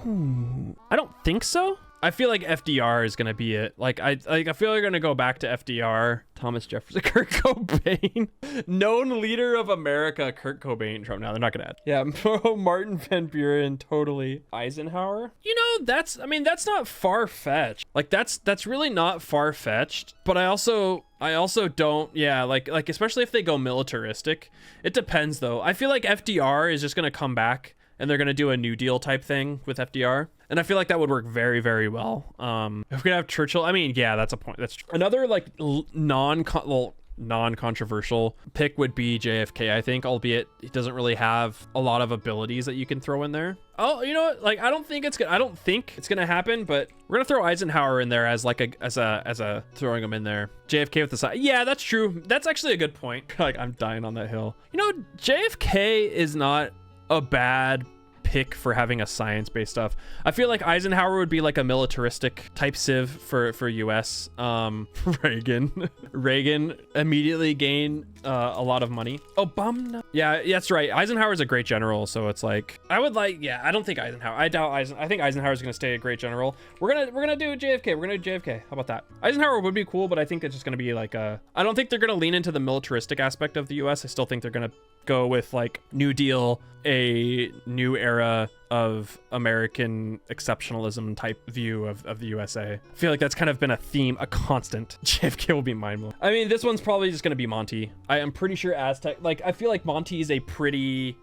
I don't think so. I feel like FDR is gonna be it. Like I feel like they're gonna go back to FDR. Thomas Jefferson, Kurt Cobain, known leader of America, Kurt Cobain. Trump. No, they're not gonna add. Yeah, Martin Van Buren, totally. Eisenhower. You know, that's not far fetched. Like that's really not far fetched. But I also don't. Yeah, like especially if they go militaristic. It depends though. I feel like FDR is just gonna come back. And they're going to do a New Deal type thing with FDR. And I feel like that would work very, very well. If we could have Churchill, I mean, yeah, that's a point. That's another like non-controversial pick would be JFK, I think, albeit he doesn't really have a lot of abilities that you can throw in there. Oh, you know what? Like, I don't think it's gonna happen, but we're gonna throw Eisenhower in there as like as a throwing him in there. JFK with the side. Yeah, that's true. That's actually a good point. Like, I'm dying on that hill. You know, JFK is not a bad pick for having a science-based stuff. I feel like Eisenhower would be like a militaristic type civ for US. Reagan immediately gained a lot of money. Obama. Yeah, that's right. Eisenhower's a great general, so it's like I don't think Eisenhower. I think Eisenhower's gonna stay a great general. We're gonna do JFK. We're gonna do JFK. How about that? Eisenhower would be cool, but I think it's just gonna be like I don't think they're gonna lean into the militaristic aspect of the US. I still think they're gonna go with like New Deal, a new era of American exceptionalism type view of the USA. I feel like that's kind of been a theme, a constant. JFK will be mind-blowing. I mean, this one's probably just gonna be Monty. I am pretty sure Aztec, like I feel like Monty is a pretty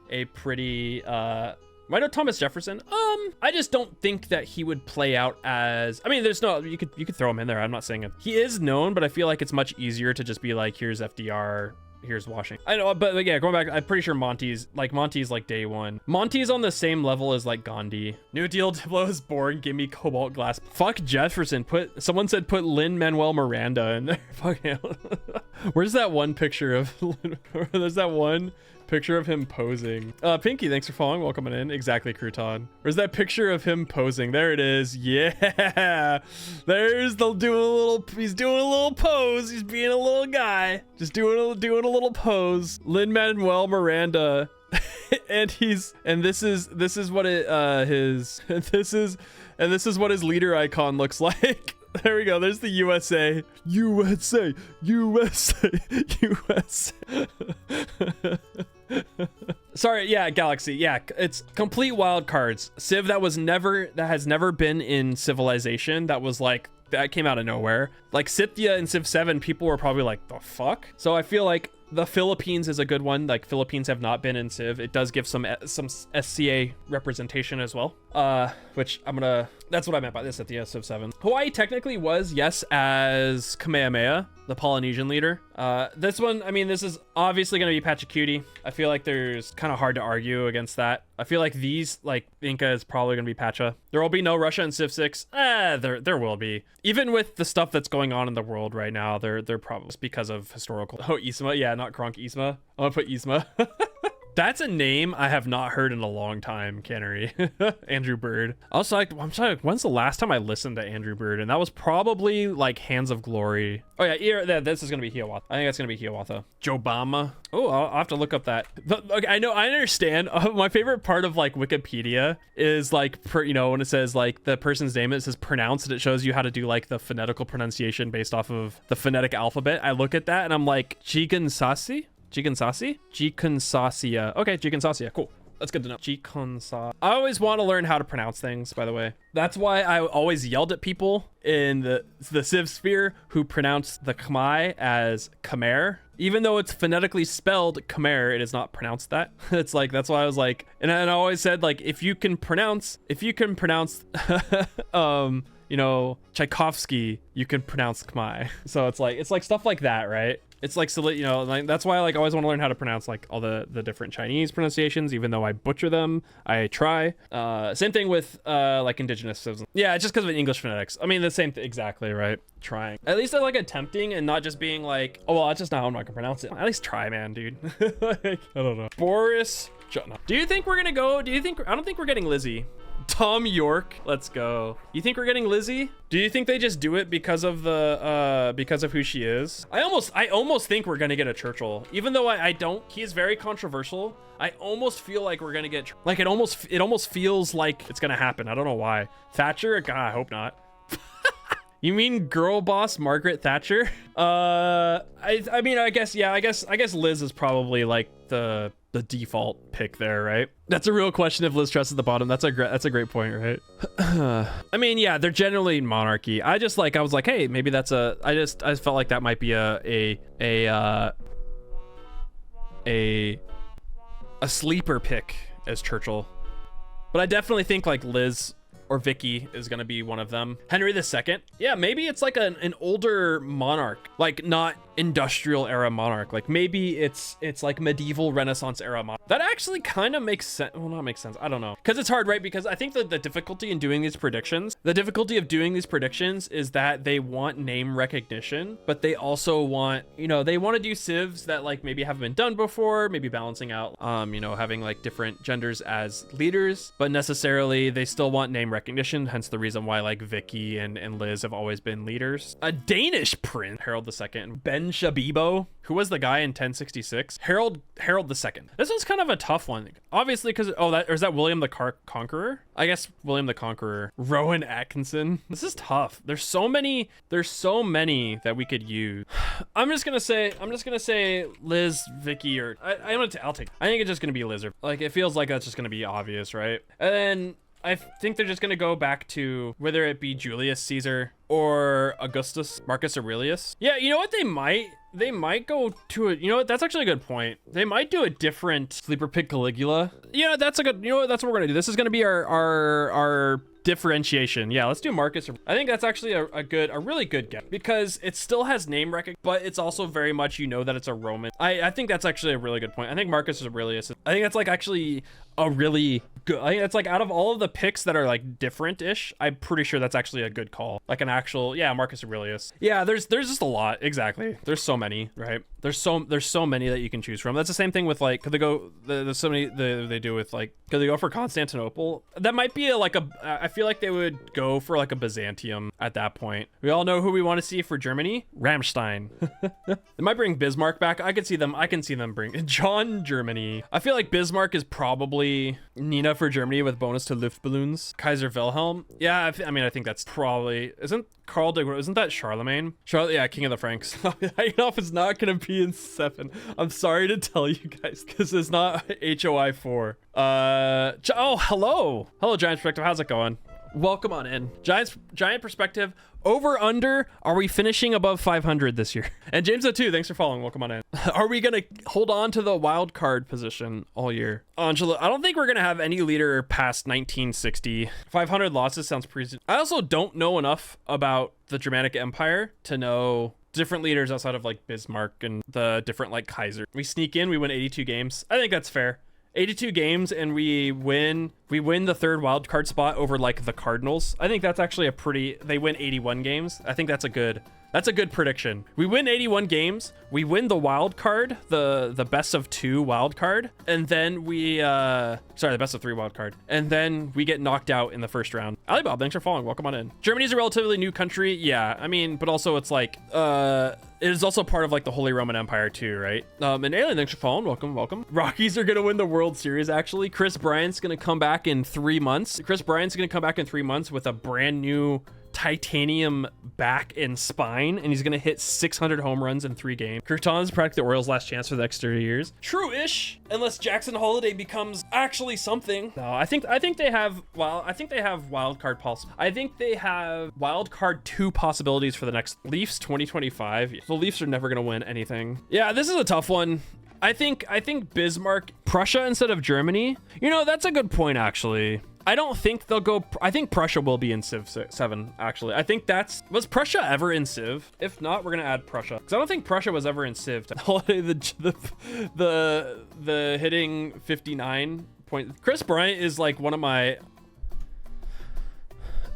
why not Thomas Jefferson? I just don't think that he would play out as, I mean, there's no, you could throw him in there. I'm not saying it. He is known, but I feel like it's much easier to just be like, here's FDR, here's Washington. I know, but yeah, going back, I'm pretty sure Monty's like day one. Monty's on the same level as like Gandhi. New Deal Diplo is born. Give me cobalt glass. Fuck Jefferson. Someone said put Lin-Manuel Miranda in there. Fuck hell. Where's that one picture of? There's that one picture of him posing. Pinky, thanks for following. Welcome in. Exactly, Crouton. Where's that picture of him posing? There it is. Yeah. There's the he's doing a little pose. He's being a little guy. Just doing a little pose. Lin-Manuel Miranda. and this is what his leader icon looks like. There we go. There's the USA. USA. Sorry, yeah, Galaxy. Yeah, it's complete wild cards. Civ that has never been in Civilization. That came out of nowhere. Like Scythia and Civ 7, people were probably like, the fuck? So I feel like the Philippines is a good one. Like Philippines have not been in Civ. It does give some SCA representation as well. Which I'm gonna That's what I meant by this at the Civ 7. Hawaii technically was, yes, as Kamehameha, the Polynesian leader. This one, I mean, this is obviously going to be Pachacuti. I feel like there's kind of hard to argue against that. I feel like these, like, Inca is probably going to be Pacha. There will be no Russia in Civ 6. There will be. Even with the stuff that's going on in the world right now, they're probably just because of historical. Oh, Isma. Yeah, not Kronk, Isma. I'm going to put Isma. That's a name I have not heard in a long time, Cannery. Andrew Bird. Also, I'm sorry, when's the last time I listened to Andrew Bird? And that was probably like Hands of Glory. Oh yeah, this is gonna be Hiawatha. I think that's gonna be Hiawatha. Jobama. Oh, I'll have to look up that. Okay, I know, I understand. My favorite part of like Wikipedia is like, you know, when it says like the person's name, it says pronounced, and it shows you how to do like the phonetical pronunciation based off of the phonetic alphabet. I look at that and I'm like, Jigansasi? Jikansasia. Okay, Jikansasia. Cool. That's good to know. Jikansa. I always want to learn how to pronounce things, by the way. That's why I always yelled at people in the Civ sphere who pronounced the Khmer as Khmer. Even though it's phonetically spelled Khmer, it is not pronounced that. It's like, that's why I was like, and I always said, like, if you can pronounce, you know, Tchaikovsky, you can pronounce Khmer. So it's like stuff like that, right? It's like, so, you know, like, that's why I like always want to learn how to pronounce like all the different Chinese pronunciations, even though I butcher them. I try. Same thing with like indigenous civs. Yeah, just because of English phonetics. I mean, the same thing exactly, right? Trying. At least I like attempting and not just being like, oh well, that's just not how I'm not gonna pronounce it. At least try, man, dude. Like, I don't know. Boris. Do you think we're gonna go? I don't think we're getting Lizzie. Tom York, let's go. You think we're getting Lizzie? Do you think they just do it because of the because of who she is? I almost think we're gonna get a Churchill, even though I don't. He is very controversial. I almost feel like we're gonna get, like, it almost feels like it's gonna happen. I don't know why. Thatcher? God, I hope not. You mean girl boss Margaret Thatcher? I mean, I guess Liz is probably like the default pick there, right? That's a real question if Liz Truss is at the bottom. That's a great point, right? I mean, yeah, they're generally monarchy. I was like, hey, maybe that's I felt like that might be a sleeper pick as Churchill. But I definitely think like Liz or Vicky is gonna be one of them. Henry II, yeah, maybe it's like an older monarch, like not industrial era monarch. Like maybe it's like medieval Renaissance era monarch. That actually kind of makes sense. Well, not make sense. I don't know, because it's hard, right? Because I think that the difficulty of doing these predictions is that they want name recognition, but they also want, you know, they want to do civs that like maybe haven't been done before, maybe balancing out, you know, having like different genders as leaders, but necessarily they still want name recognition. Hence the reason why like Vicky and Liz have always been leaders. A Danish prince, Harold II, Ben Shabibo, who was the guy in 1066. Harold II. This one's kind of a tough one, obviously, because is that William the Conqueror? I guess William the Conqueror. Rowan Atkinson. This is tough. There's so many that we could use. I'm just gonna say Liz, Vicky, or I think it's just gonna be Liz. Like, it feels like that's just gonna be obvious, right? And then I think they're just gonna go back to whether it be Julius Caesar or Marcus Aurelius. Yeah, you know what, they might go to it. You know what, that's actually a good point. They might do a different sleeper pick Caligula. Yeah, that's a good, you know what, that's what we're gonna do. This is gonna be our differentiation. Yeah, let's do Marcus. I think that's actually a really good guess, because it still has name recognition, but it's also very much, you know, that it's a Roman. I think that's actually a really good point. I think Marcus Aurelius, I think that's like actually a really good, I think that's like, out of all of the picks that are like different-ish, I'm pretty sure that's actually a good call. Like an actual, yeah, Marcus Aurelius. Yeah, there's just a lot. Exactly. There's so many, right? There's so many that you can choose from. That's the same thing with like, could they go, there's so many they do with like, could they go for Constantinople? That might be I feel like they would go for like a Byzantium at that point. We all know who we want to see for Germany. Ramstein. They might bring Bismarck back. I can see them bring John Germany. I feel like Bismarck is probably Nina for Germany with bonus to Luftballons. Kaiser Wilhelm. Yeah, I mean, I think that's probably, isn't that Charlemagne? Yeah, King of the Franks. I know if it's not gonna be in 7. I'm sorry to tell you guys, because it's not HOI 4. Oh, hello, Giant Perspective. How's it going? welcome on in. Giant perspective. Over under, are we finishing above 500 this year? And James too, thanks for following. Welcome on in. Are we gonna hold on to the wild card position all year? Angela, I don't think we're gonna have any leader past 1960. 500 losses sounds pretty. I also don't know enough about the Germanic Empire to know different leaders outside of like Bismarck and the different like Kaiser. We sneak in, we win 82 games. I think that's fair. 82 games and we win the third wild card spot over like the Cardinals. I think that's actually they win 81 games. I think that's a good prediction. We win 81 games, we win the wild card, the best of 2 wild card, and then the best of 3 wild card, and then we get knocked out in the first round. Alibob, thanks for following. Welcome on in. Germany's a relatively new country. Yeah, I mean, but also it's like it is also part of like the Holy Roman Empire too, right? And Alien, thanks for following. Welcome. Rockies are gonna win the World Series. Actually, Chris Bryant's gonna come back in 3 months. With a brand new titanium back and spine, and he's gonna hit 600 home runs in 3 games. Kirtan's practically the Orioles' last chance for the next 30 years. True-ish, unless Jackson Holiday becomes actually something. No, I think they have wild card I think they have wild card 2 possibilities for the next Leafs 2025. The Leafs are never gonna win anything. Yeah, this is a tough one. I think Bismarck, Prussia instead of Germany. You know, that's a good point actually. I don't think they'll go. I think Prussia will be in Civ 7, actually. I think was Prussia ever in Civ? If not, we're gonna add Prussia. Because I don't think Prussia was ever in Civ. Holiday, the hitting 59 point. Chris Bryant is like one of my.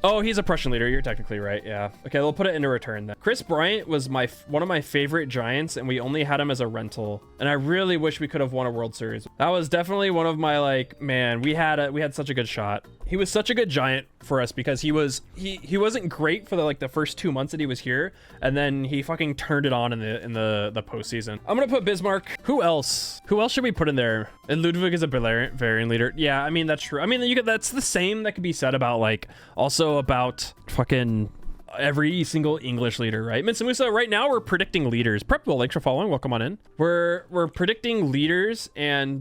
Oh, he's a Prussian leader. You're technically right. Yeah. Okay, we'll put it into return then. Chris Bryant was one of my favorite Giants, and we only had him as a rental. And I really wish we could have won a World Series. That was definitely one of my like, man, we had such a good shot. He was such a good Giant for us because he wasn't great for the first 2 months that he was here, and then he fucking turned it on in the postseason. I'm gonna put Bismarck. Who else should we put in there? And Ludwig is a Bavarian leader. Yeah, I mean that's true. I mean that's the same that could be said about also about fucking every single English leader, right? Mitsumusa, right now we're predicting leaders. Prepwell, thanks for following. Welcome on in. We're predicting leaders and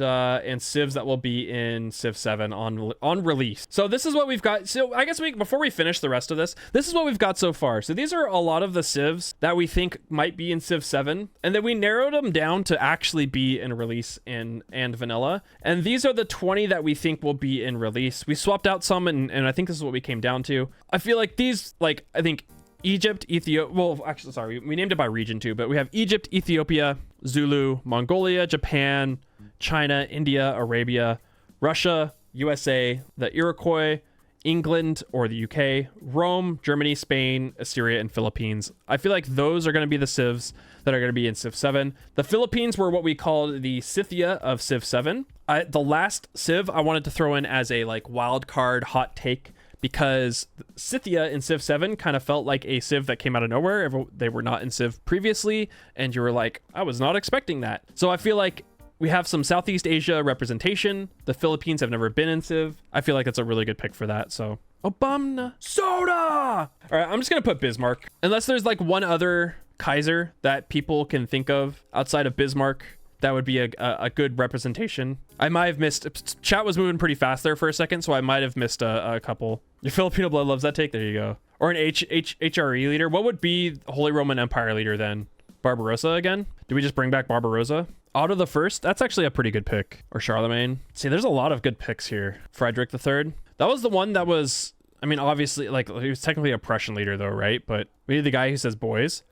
civs that will be in Civ 7 on release. So this is what we've got. So I guess before we finish the rest of this is what we've got so far. So these are a lot of the civs that we think might be in Civ 7, and then we narrowed them down to actually be in release and vanilla. And these are the 20 that we think will be in release. We swapped out some, and I think this is what we came down to. I feel like these, I think Egypt, Ethiopia, well, actually, sorry, we named it by region too, but we have Egypt, Ethiopia, Zulu, Mongolia, Japan, China, India, Arabia, Russia, USA, the Iroquois, England or the UK, Rome, Germany, Spain, Assyria, and Philippines. I feel like those are going to be the civs that are going to be in Civ 7. The Philippines were what we called the Scythia of Civ 7. The last civ I wanted to throw in as a wild card hot take, because Scythia in Civ 7 kind of felt like a civ that came out of nowhere. They were not in Civ previously, and you were like, I was not expecting that. So I feel like we have some Southeast Asia representation. The Philippines have never been in Civ. I feel like that's a really good pick for that. So Obama Soda. All right, I'm just gonna put Bismarck, unless there's one other Kaiser that people can think of outside of Bismarck. That would be a good representation. I might have missed. Chat was moving pretty fast there for a second, so I might have missed a couple. Your Filipino blood loves that take. There you go. Or an HRE leader. What would be Holy Roman Empire leader then? Barbarossa again? Do we just bring back Barbarossa? Otto the First? That's actually a pretty good pick. Or Charlemagne. See, there's a lot of good picks here. Frederick III. That was the one that was, I mean, obviously, he was technically a Prussian leader though, right? But we need the guy who says boys.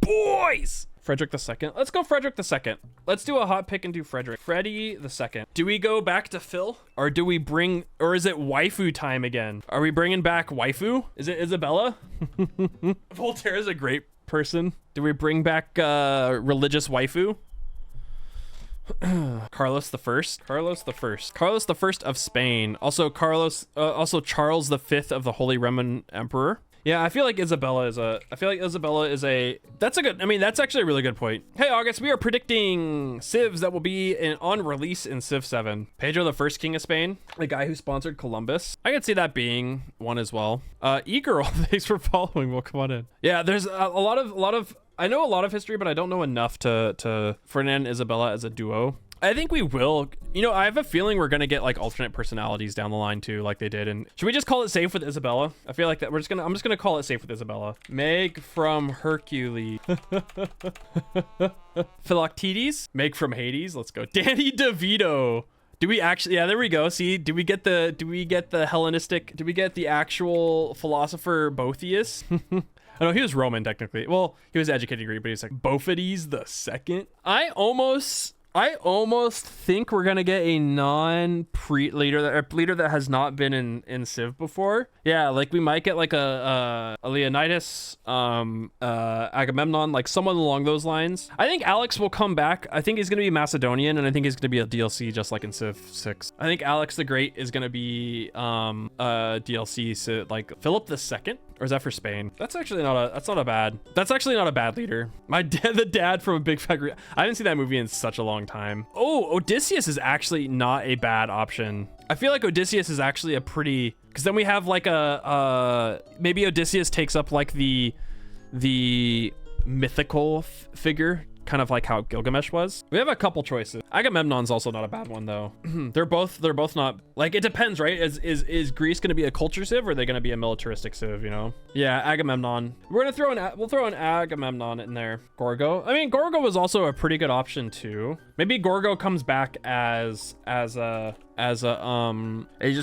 Boys! Frederick II. Let's go Frederick II. Let's do a hot pick and do Frederick. Freddy II. Do we go back to Phil? Or is it waifu time again? Are we bringing back waifu? Is it Isabella? Voltaire is a great person. Do we bring back religious waifu? Carlos I. Carlos I of Spain. Also Charles V of the Holy Roman Emperor. Yeah, I feel like Isabella is that's actually a really good point. Hey, August, we are predicting civs that will be on release in Civ 7. Pedro the King of Spain, the guy who sponsored Columbus. I could see that being one as well. E-Girl, thanks for following. Well, come on in. Yeah, there's a lot of, I know a lot of history, but I don't know enough to Ferdinand and Isabella as a duo. I think we will, You know, I have a feeling we're gonna get like alternate personalities down the line too, like they did. And should we just call it safe with Isabella? I feel like that I'm just gonna call it safe with Isabella. Meg from Hercules. Philoctetes. Meg from Hades. Let's go. Danny DeVito. Do we actually? Yeah, there we go. See, do we get the Hellenistic? Do we get the actual philosopher Boethius? I know he was Roman technically. Well, he was educated Greek, but he's like Boethius the second. I almost think we're gonna get a leader that has not been in Civ before. Yeah, like we might get like a Leonidas, Agamemnon, like someone along those lines. I think Alex will come back. I think he's gonna be Macedonian, and I think he's gonna be a DLC just like in Civ 6. I think Alex the Great is gonna be a DLC, so like Philip the Second. Or is that for Spain? That's actually not a bad leader. The dad from a Big Fat Greek. I haven't seen that movie in such a long time. Oh, Odysseus is actually not a bad option. I feel like Odysseus is actually a pretty, because then we have like maybe Odysseus takes up like the mythical figure, kind of like how Gilgamesh was. We have a couple choices. Agamemnon's also not a bad one though. they're both not, like, it depends, right? Is Greece going to be a culture civ, or are they going to be a militaristic civ, you know? Yeah, Agamemnon. We'll throw an Agamemnon in there. Gorgo. I mean, Gorgo was also a pretty good option too. Maybe Gorgo comes back as Aegis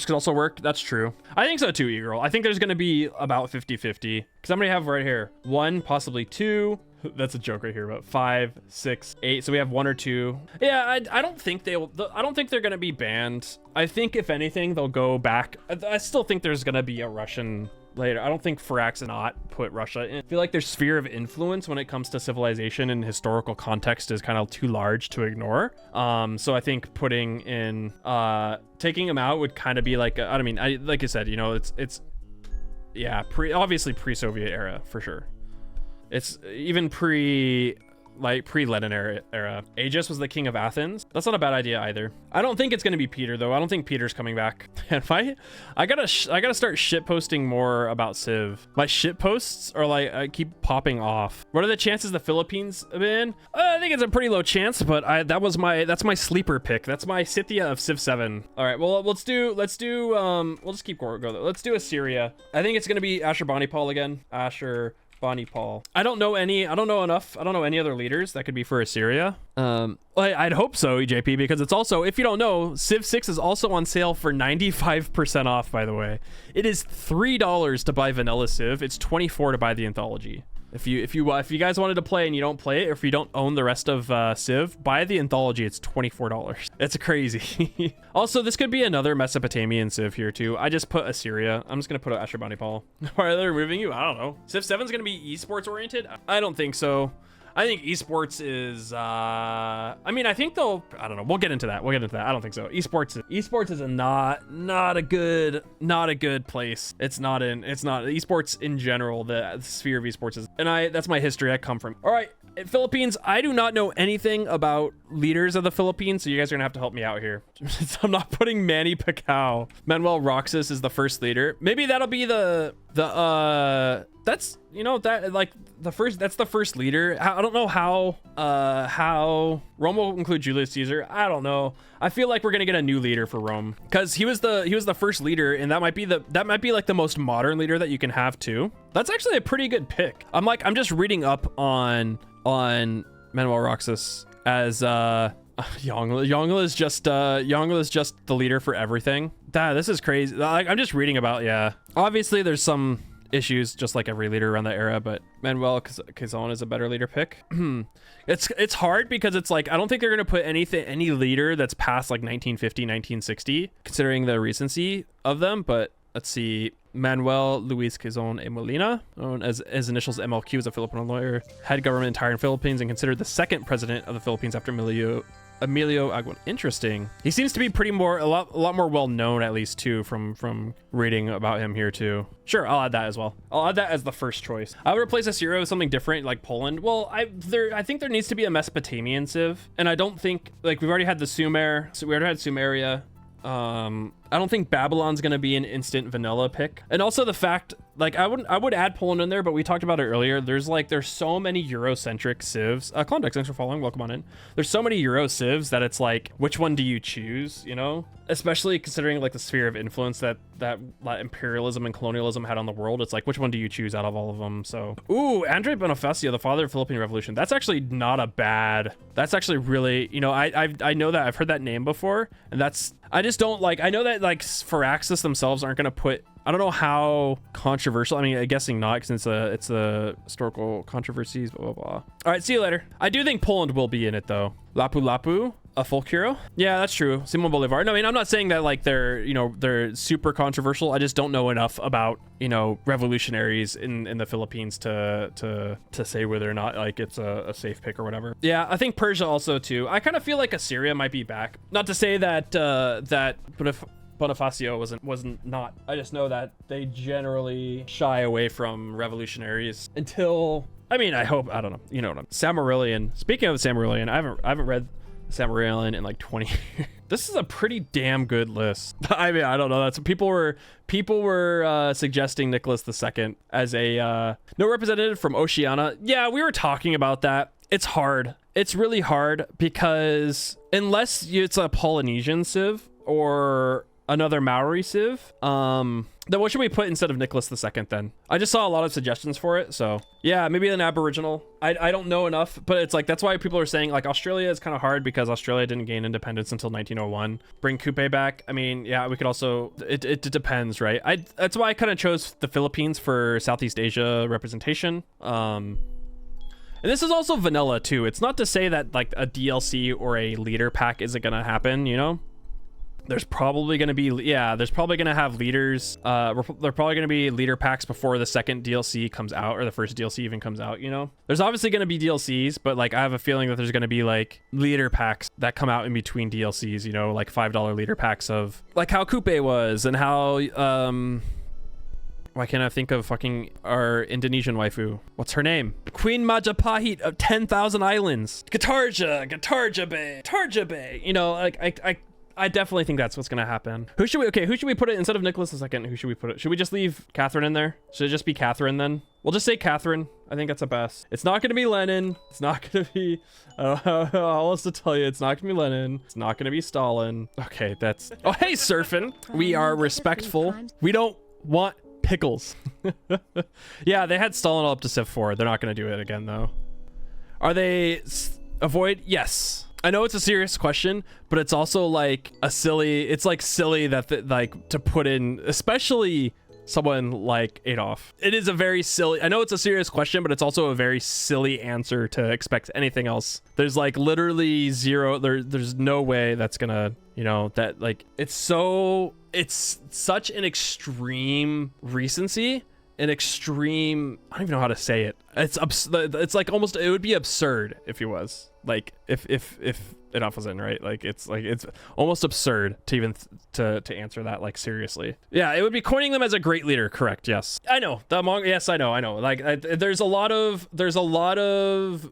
could also work. That's true. I think so too, Eagle. I think there's going to be about 50-50, because I'm going to have right here 1, possibly 2. That's a joke right here, but 5, 6, 8. So we have 1 or 2. Yeah, I don't think they're gonna be banned. I think if anything, they'll go back. I still think there's gonna be a Russian later. I don't think Firax did not put Russia in. I feel like their sphere of influence when it comes to civilization and historical context is kind of too large to ignore. So I think putting in, taking them out would kind of be like, like I said, you know, it's yeah, obviously pre-Soviet era for sure. It's even pre-Lenin era. Aegis was the king of Athens. That's not a bad idea either. I don't think it's going to be Peter though. I don't think Peter's coming back. And I gotta start shit posting more about Civ. My shit posts are like, I keep popping off. What are the chances the Philippines have been? I think it's a pretty low chance, but that's my sleeper pick. That's my Scythia of Civ 7. All right, well, we'll just keep going though. Let's do Assyria. I think it's going to be Ashurbanipal again. Paul. I don't know any other leaders that could be for Assyria. I'd hope so, EJP, because it's also, if you don't know, Civ 6 is also on sale for 95% off, by the way. It is $3 to buy vanilla Civ. It's $24 to buy the anthology. If you guys wanted to play and you don't play it, or if you don't own the rest of Civ, buy the anthology. It's $24. It's crazy. Also, this could be another Mesopotamian Civ here too. I just put Assyria. I'm just gonna put Ashurbanipal. Why are they removing you? I don't know. Civ 7 is gonna be esports oriented? I don't think so. I think esports is, I think they'll, I don't know. We'll get into that. I don't think so. Esports is not a good place. Esports in general, the sphere of esports is, and that's my history I come from. All right, Philippines, I do not know anything about leaders of the Philippines, so you guys are gonna have to help me out here. I'm not putting Manny Pacquiao. Manuel Roxas is the first leader. Maybe that'll be that's, you know, that like that's the first leader. I don't know how Rome will include Julius Caesar. I don't know. I feel like we're gonna get a new leader for Rome, because he was the first leader, and that might be like the most modern leader that you can have too. That's actually a pretty good pick. I'm just reading up on Manuel Roxas as Yongle is just the leader for everything. This is crazy. Like, I'm just reading about, yeah. Obviously there's some issues just like every leader around that era, but Manuel Cazon is a better leader pick. It's hard because it's like, I don't think they're gonna put any leader that's past like 1950, 1960, considering the recency of them. But let's see. Manuel Luis Cazon y Molina, known as his initials MLQ, is a Filipino lawyer, had government entire in Philippines, and considered the second president of the Philippines after Emilio Aguin. Interesting. He seems to be a lot more well known, at least too, from reading about him here too. Sure, I'll add that as well. I'll add that as the first choice. I would replace Assyria with something different, like Poland. Well, I think there needs to be a Mesopotamian civ, and I don't think, like, we've already had the Sumer, so we already had Sumeria. I don't think Babylon's gonna be an instant vanilla pick. And also the fact, like, I would add Poland in there, but we talked about it earlier. There's so many Eurocentric civs. Klondike, thanks for following. Welcome on in. There's so many Euro civs that it's like, which one do you choose? You know, especially considering like the sphere of influence that imperialism and colonialism had on the world. It's like, which one do you choose out of all of them? So, ooh, Andre Bonifacio, the father of the Philippine Revolution. That's actually not a bad. That's actually really, you know, I know that I've heard that name before, and I just don't like. I know that like Firaxis themselves aren't gonna put. I don't know how controversial. I mean, I'm guessing not, because it's a historical controversies, blah, blah, blah. All right, see you later. I do think Poland will be in it, though. Lapu Lapu, a folk hero? Yeah, that's true. Simon Bolivar. No, I mean, I'm not saying that, like, they're super controversial. I just don't know enough about, you know, revolutionaries in the Philippines to say whether or not, like, it's a safe pick or whatever. Yeah, I think Persia also, too. I kind of feel like Assyria might be back. Not to say that, but if Bonifacio wasn't not. I just know that they generally shy away from revolutionaries until, I mean, I hope, I don't know, you know what I'm. Silmarillion. Speaking of Silmarillion, I haven't read Silmarillion in like 20 years. This is a pretty damn good list. I mean, I don't know. That's people were suggesting Nicholas II as a no representative from Oceania. Yeah, we were talking about that. It's hard. It's really hard because unless it's a Polynesian civ or another Maori civ, then what should we put instead of Nicholas II then? I just saw a lot of suggestions for it, so yeah, maybe an Aboriginal. I don't know enough, but it's like, that's why people are saying like Australia is kind of hard because Australia didn't gain independence until 1901. Bring Kupe back. I mean, yeah, we could also, it depends, right? That's why I kind of chose the Philippines for Southeast Asia representation. And this is also vanilla too. It's not to say that like a DLC or a leader pack isn't gonna happen, you know? There's probably going to be, there's probably going to have leaders. They're probably going to be leader packs before the second DLC comes out or the first DLC even comes out, you know? There's obviously going to be DLCs, but like I have a feeling that there's going to be like leader packs that come out in between DLCs, you know, like $5 leader packs of like how Kupe was and how, why can't I think of fucking our Indonesian waifu? What's her name? Queen Majapahit of 10,000 Islands. Gatarja Bay. You know, like I definitely think that's what's gonna happen. Who should we put it instead of Nicholas II? Who should we put it? Should we just leave Catherine in there? Should it just be Catherine then? We'll just say Catherine. I think that's the best. It's not gonna be Lenin. It's not gonna be, how else to tell you? It's not gonna be Lenin. It's not gonna be Stalin. Okay, that's, oh, hey, Surfin. We are respectful. We don't want pickles. Yeah, they had Stalin all up to Civ 4. They're not gonna do it again though. Are they avoid? Yes. I know it's a serious question, but it's also like it's like silly that like to put in, especially someone like Adolf. It is a very silly, I know it's a serious question, but it's also a very silly answer to expect anything else. There's like literally zero, there's no way that's gonna, you know, that like, it's such an extreme recency. An extreme, I don't even know how to say it. It's like almost, it would be absurd if he was like, if enough was in, right? Like it's almost absurd to even to answer that like seriously. Yeah, it would be coining them as a great leader. Correct. Yes, I know the Mong. Yes, I know. Like there's a lot of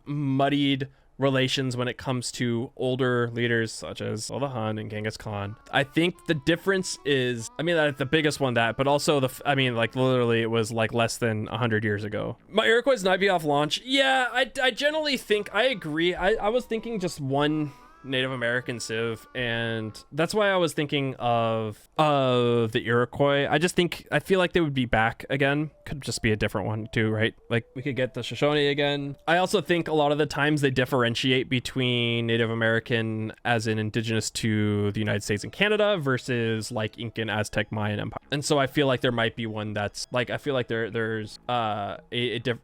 muddied relations when it comes to older leaders such as the Hun and Genghis Khan. I think the difference is, I mean, the biggest one but also I mean, like literally it was like less than 100 years ago. My Iroquois Navy off launch. Yeah, I generally think, I agree. I was thinking just one Native American civ, and that's why I was thinking of the Iroquois. I feel like they would be back again. Could just be a different one too, right? Like we could get the Shoshone again. I also think a lot of the times they differentiate between Native American as in indigenous to the United States and Canada versus like Incan, Aztec, Mayan Empire. And so I feel like there might be one that's like, I feel like there's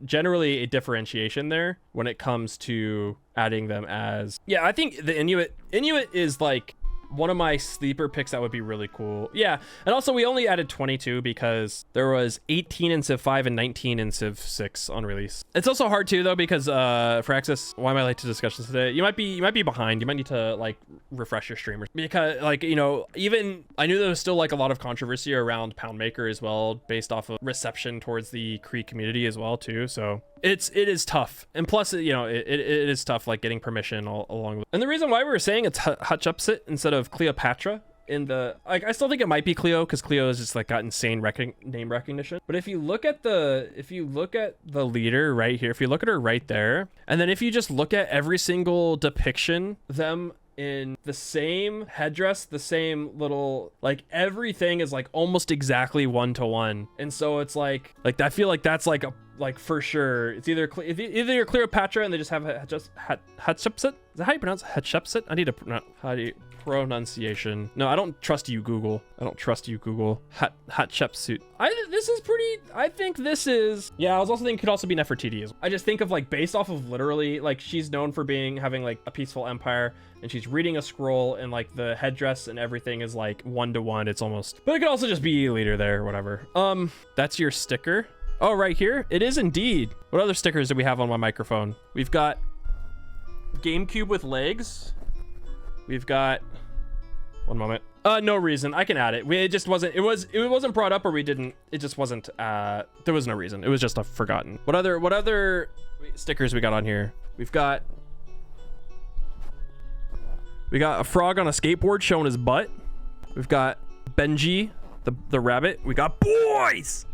generally a differentiation there when it comes to adding them as, yeah, I think the Inuit is like one of my sleeper picks that would be really cool. Yeah, and also we only added 22 because there was 18 in Civ 5 and 19 in Civ 6 on release. It's also hard too though because for Access, why am I late to discussions today? You might be behind. You might need to like refresh your stream because like, you know, even I knew there was still like a lot of controversy around Poundmaker as well based off of reception towards the Cree community as well too. So it is tough, and plus you know it is tough like getting permission along with. And the reason why we were saying it's Hatshepsut instead of Cleopatra in the, like, I still think it might be Cleo, because Cleo has just like got insane name recognition. But if you look at the leader right here, if you look at her right there, and then if you just look at every single depiction, them in the same headdress, the same little, like, everything is like almost exactly 1-to-1. And so it's like I feel like that's like a, like, for sure it's either you're Cleopatra and they just have Hatshepsut. Is that how you pronounce it? Hatshepsut? I need to pronunciation. No, I don't trust you, Google. I don't trust you, Google. Hatshepsut. I think this is, yeah, I was also thinking it could also be Nefertiti. I just think of, like, based off of literally, like, she's known for having like a peaceful empire, and she's reading a scroll, and like the headdress and everything is like 1-to-1. It's almost, but it could also just be leader there, whatever. That's your sticker. Oh, right here. It is indeed. What other stickers do we have on my microphone? We've got GameCube with legs. We've got, one moment. No reason. I can add it. It just wasn't, it wasn't brought up, or we didn't, it just wasn't, there was no reason. It was just a forgotten. What other stickers we got on here? We've got a frog on a skateboard showing his butt. We've got Benji, the rabbit. We got Boes.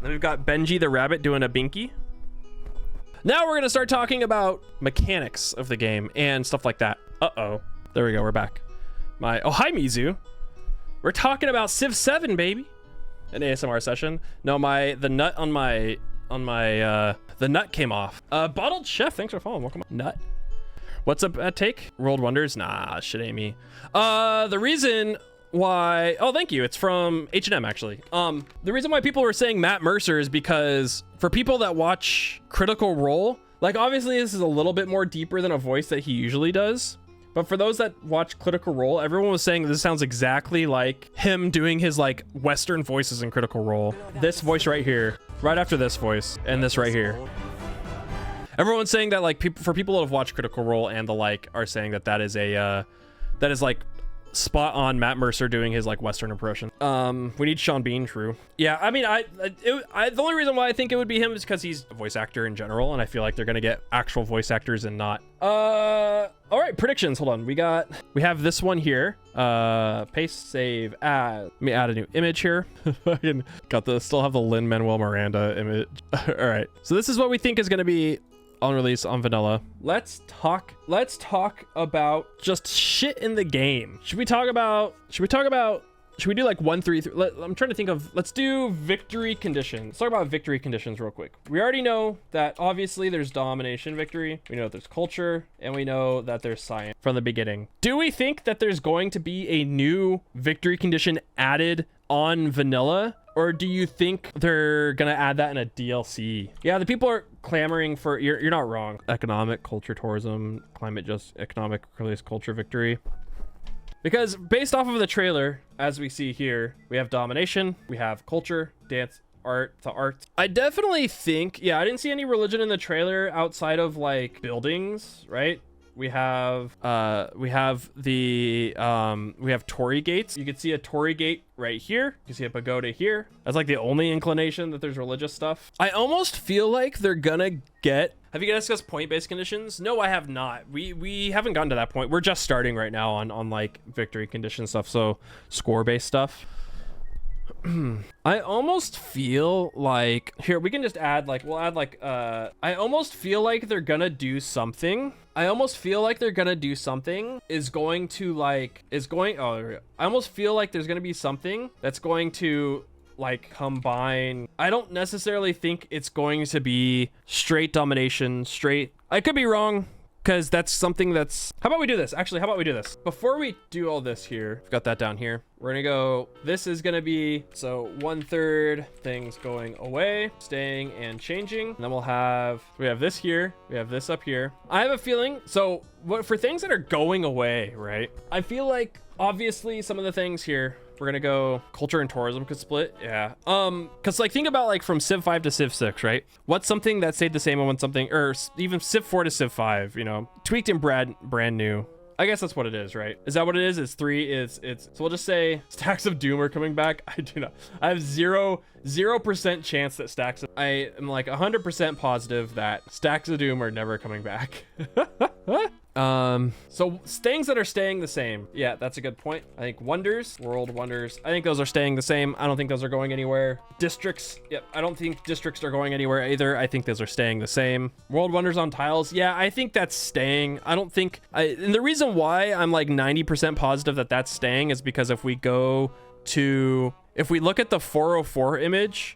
Then we've got Benji the rabbit doing a binky. Now we're gonna start talking about mechanics of the game and stuff like that. Uh-oh. There we go, we're back. Oh, hi, Mizu. We're talking about Civ 7, baby. An ASMR session. No, the nut on my, the nut came off. Bottled Chef, thanks for following. Welcome on. Nut. What's up at Take? World Wonders? Nah, shit ain't me. The reason why, oh, thank you. It's from H&M, actually. The reason why people were saying Matt Mercer is because for people that watch Critical Role, like, obviously this is a little bit more deeper than a voice that he usually does. But for those that watch Critical Role, everyone was saying this sounds exactly like him doing his, like, Western voices in Critical Role. This voice right here, right after this voice, and this right here. Everyone's saying that, like, for people that have watched Critical Role and the like are saying that is like spot on Matt Mercer doing his, like, Western impression. We need Sean Bean, true. Yeah, I mean, the only reason why I think it would be him is because he's a voice actor in general, and I feel like they're gonna get actual voice actors and not. All right, predictions. Hold on. We have this one here. Paste, save, add. Let me add a new image here. Still have the Lin-Manuel Miranda image. All right. So this is what we think is gonna be on release on vanilla. Let's talk about just shit in the game. Should we do like 1, 3, 3? I'm trying to think of, let's do victory conditions. Let's talk about victory conditions real quick. We already know that obviously there's domination victory. We know there's culture, and we know that there's science from the beginning. Do we think that there's going to be a new victory condition added on vanilla? Or do you think they're gonna add that in a DLC? Yeah, the people are clamoring for, you're not wrong. Economic, culture, tourism, climate, just economic, release, culture, victory. Because based off of the trailer, as we see here, we have domination, we have culture, dance, art, the arts. I definitely think, yeah, I didn't see any religion in the trailer outside of, like, buildings, right? We have Torii gates. You can see a Torii gate right here. You can see a pagoda here. That's like the only inclination that there's religious stuff. I almost feel like they're gonna get. Have you guys discussed point-based conditions? No, I have not. We haven't gotten to that point. We're just starting right now on like victory condition stuff. So score-based stuff. I almost feel like, here, we can just add, like, we'll add, like, I almost feel like they're gonna do something. I almost feel like they're gonna do something I almost feel like there's gonna be something that's going to, like, combine. I don't necessarily think it's going to be straight domination, I could be wrong. Because that's something that's, how about we do this? Actually, how about we do this? Before we do all this here, I've got that down here. We're gonna go, this is gonna be, so 1/3 things going away, staying and changing. And then we have this here, we have this up here. I have a feeling, so for things that are going away, right? I feel like, obviously, some of the things here, we're gonna go culture and tourism could split. Yeah. Cause like think about like from Civ 5 to Civ 6, right? What's something that stayed the same and what's something, or even Civ 4 to Civ 5, you know, tweaked and brand new. I guess that's what it is, right? Is that what it is? It's 3. It's so we'll just say Stacks of Doom are coming back. I do not. I have 0% chance that I am like 100% positive that Stacks of Doom are never coming back. So things that are staying the same. Yeah, that's a good point. I think wonders, world wonders, I think those are staying the same. I don't think those are going anywhere. Districts, yep, I don't think districts are going anywhere either. I think those are staying the same. World wonders on tiles, yeah, I think that's staying. I don't think, and the reason why I'm like 90% positive that that's staying is because if we go to, if we look at the 404 image,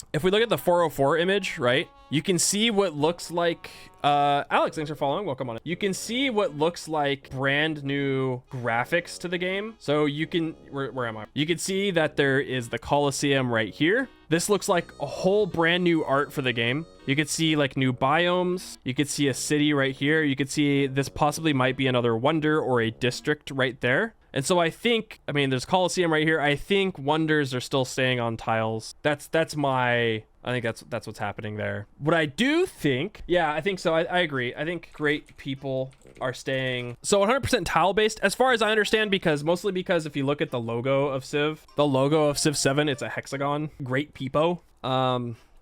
right, you can see what looks like, Alex, thanks for following, welcome on it. You can see what looks like brand new graphics to the game. So you can, where am I? You can see that there is the Colosseum right here. This looks like a whole brand new art for the game. You could see like new biomes. You could see a city right here. You could see this possibly might be another wonder or a district right there. And so I think, I mean, there's Colosseum right here. I think wonders are still staying on tiles. That's my, I think that's what's happening there. What I do think, yeah, I think so. I agree. I think great people are staying. So 100% tile based as far as I understand, mostly because if you look at the logo of Civ, the logo of Civ 7, it's a hexagon. Great peepo.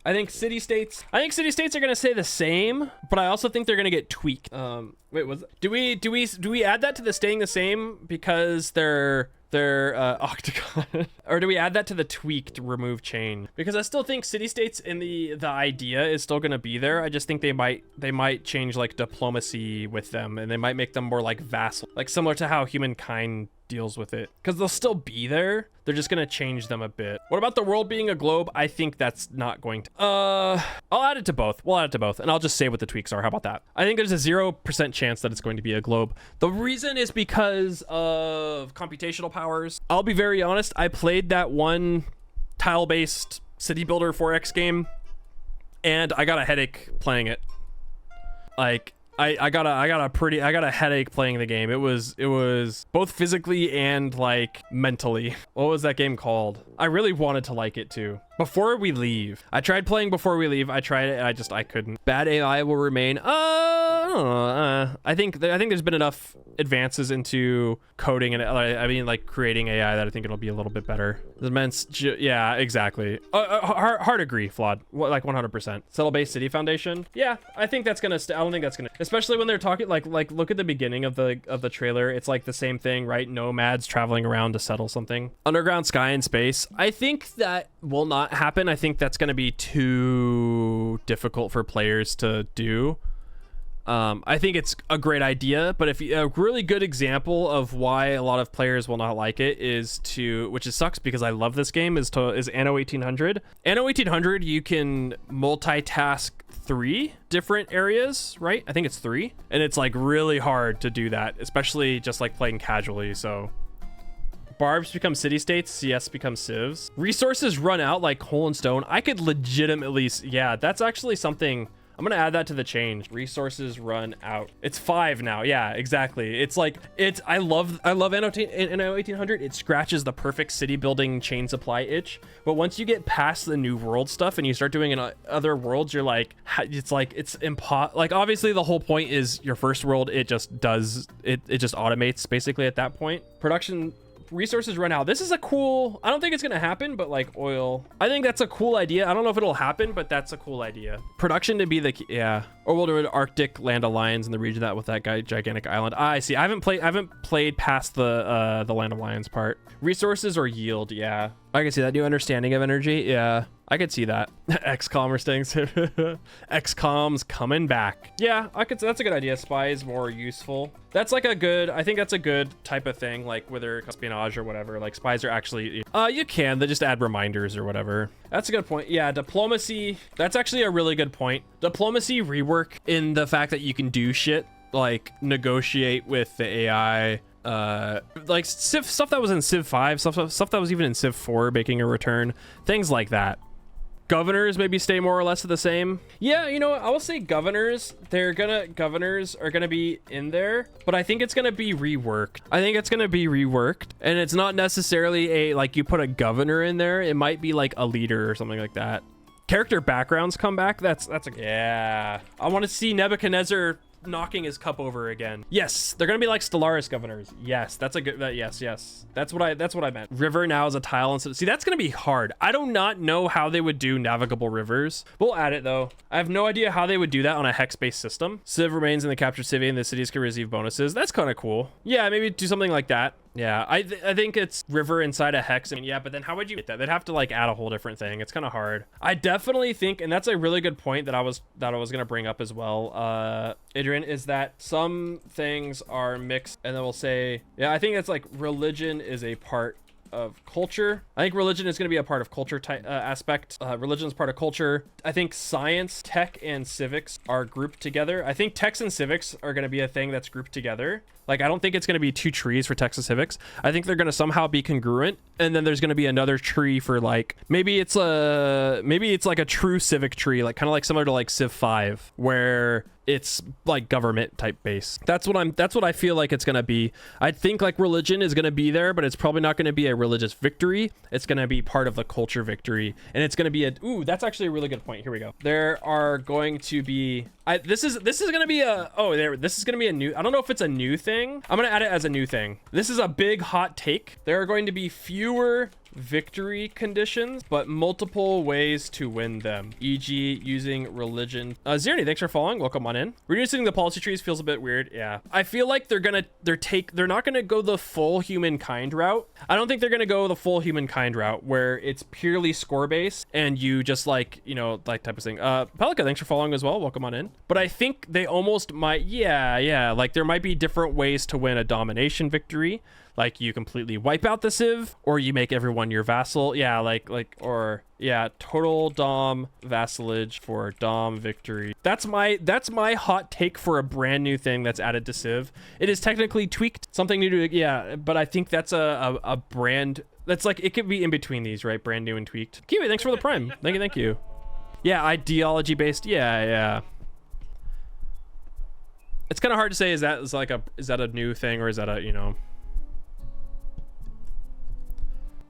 I think city-states are going to stay the same, but I also think they're going to get tweaked. Wait, do we add that to the staying the same because they're octagon? Or do we add that to the tweaked remove chain? Because I still think city-states in the idea is still going to be there. I just think they might change like diplomacy with them, and they might make them more like vassal, like similar to how humankind deals with it, because they'll still be there. They're just gonna change them a bit. What about the world being a globe? I think that's not going to. I'll add it to both. We'll add it to both, and I'll just say what the tweaks are. How about that? I think there's a 0% chance that it's going to be a globe. The reason is because of computational powers. I'll be very honest. I played that one tile-based city builder 4X game, and I got a headache playing it. Like, I got a headache playing the game. It was both physically and like mentally. What was that game called? I really wanted to like it too. Before We Leave. I tried playing Before We Leave. I tried it and I couldn't. Bad AI will remain. I don't know. I think there's been enough advances into coding and I mean like creating AI that I think it'll be a little bit better. Yeah, exactly. Hard agree, Flawed. Like 100%. Settle-based city foundation. Yeah, I think that's gonna. I don't think that's gonna. Especially when they're talking like look at the beginning of the trailer. It's like the same thing, right? Nomads traveling around to settle something. Underground sky and space. I think that will not happen. I think that's going to be too difficult for players to do. I think it's a great idea, but a really good example of why a lot of players will not like it is which sucks because I love this game, is Anno 1800. Anno 1800, you can multitask 3 different areas, right? I think it's 3, and it's like really hard to do that, especially just like playing casually. So Barbs become city-states, CS becomes civs. Resources run out like coal and stone. I could legitimately, yeah, that's actually something. I'm gonna add that to the change. Resources run out. It's 5 now. Yeah, exactly. It's like, I love Anno 1800. It scratches the perfect city building chain supply itch. But once you get past the new world stuff and you start doing in other worlds, you're like, it's impossible. Like obviously the whole point is your first world, it just does, it just automates basically at that point. Production resources run out. This is a cool, I don't think it's gonna happen, but like oil, I think that's a cool idea. I don't know if it'll happen, but that's a cool idea. Production to be the key, yeah. Or we'll do an Arctic land of lions in the region that with that guy gigantic island. I see. I haven't played past the land of lions part. Resources or yield, yeah. I can see that. New understanding of energy, yeah. I could see that. XCOM are staying. XCOM's coming back. Yeah, that's a good idea. Spy is more useful. That's like I think that's a good type of thing, like whether espionage or whatever. Like spies are actually, they just add reminders or whatever. That's a good point. Yeah, diplomacy. That's actually a really good point. Diplomacy rework in the fact that you can do shit like negotiate with the AI. Like Civ stuff that was in Civ 5, stuff that was even in Civ 4 making a return, things like that. Governors maybe stay more or less the same. Yeah, you know what? I will say governors are gonna be in there, but I think it's gonna be reworked. And it's not necessarily like you put a governor in there. It might be like a leader or something like that. Character backgrounds come back. That's yeah. I want to see Nebuchadnezzar knocking his cup over again. Yes, they're gonna be like Stellaris governors. Yes, that's a good, yes. That's what I meant. River now is a tile instead. See, that's gonna be hard. I do not know how they would do navigable rivers. We'll add it though. I have no idea how they would do that on a hex-based system. Civ remains in the captured civvy and the cities can receive bonuses. That's kind of cool. Yeah, maybe do something like that. Yeah, I think it's river inside a hex. I mean, yeah, but then how would you get that? They'd have to like add a whole different thing. It's kind of hard. I definitely think, and that's a really good point that I was gonna bring up as well, Adrian, is that some things are mixed, and then we'll say, yeah, I think that's like religion is a part of culture. I think religion is going to be a part of culture aspect. Religion is part of culture. I think science, tech, and civics are grouped together. I think techs and civics are going to be a thing that's grouped together. Like, I don't think it's going to be two trees for techs and civics. I think they're going to somehow be congruent, and then there's going to be another tree for like, maybe it's like a true civic tree, like kind of like similar to like Civ 5, where it's like government type base. That's what I feel like it's going to be. I think like religion is going to be there, but it's probably not going to be a religious victory. It's going to be part of the culture victory, and it's going to be that's actually a really good point. Here we go. There are going to be, this is going to be this is going to be a new, I don't know if it's a new thing. I'm going to add it as a new thing. This is a big hot take. There are going to be fewer victory conditions, but multiple ways to win them, e.g. using religion. Zirny, thanks for following. Welcome on in. Reducing the policy trees feels a bit weird. Yeah, I feel like they're not gonna go the full humankind route. I don't think they're gonna go the full humankind route where it's purely score based and you just like, you know, like type of thing. Pelika, thanks for following as well. Welcome on in. But I think they almost might, yeah, like there might be different ways to win a domination victory. Like you completely wipe out the civ, or you make everyone your vassal. Yeah, total dom vassalage for dom victory. That's my hot take for a brand new thing that's added to civ. It is technically tweaked, something new to, yeah, but I think that's a brand that's like, it could be in between these, right? Brand new and tweaked. Kiwi, thanks for the prime. Thank you. Yeah, ideology based. Yeah. It's kind of hard to say, is that a new thing, or is that a, you know,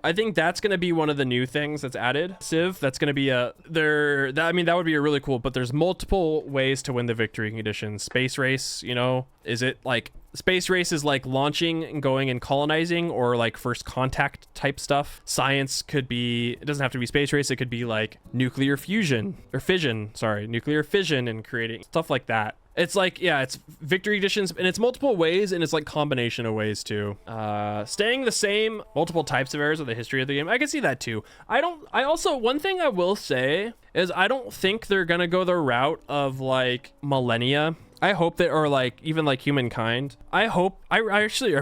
I think that's going to be one of the new things that's added. Civ, that's going to be that would be a really cool, but there's multiple ways to win the victory conditions. Space race, you know, is it like space race is like launching and going and colonizing, or like first contact type stuff. Science could be, it doesn't have to be space race. It could be like nuclear fission and creating stuff like that. It's like, yeah, it's victory conditions, and it's multiple ways, and it's like combination of ways too. Staying the same, multiple types of errors of the history of the game. I can see that too. One thing I will say is I don't think they're gonna go the route of like millennia. I hope that, or like even like humankind. I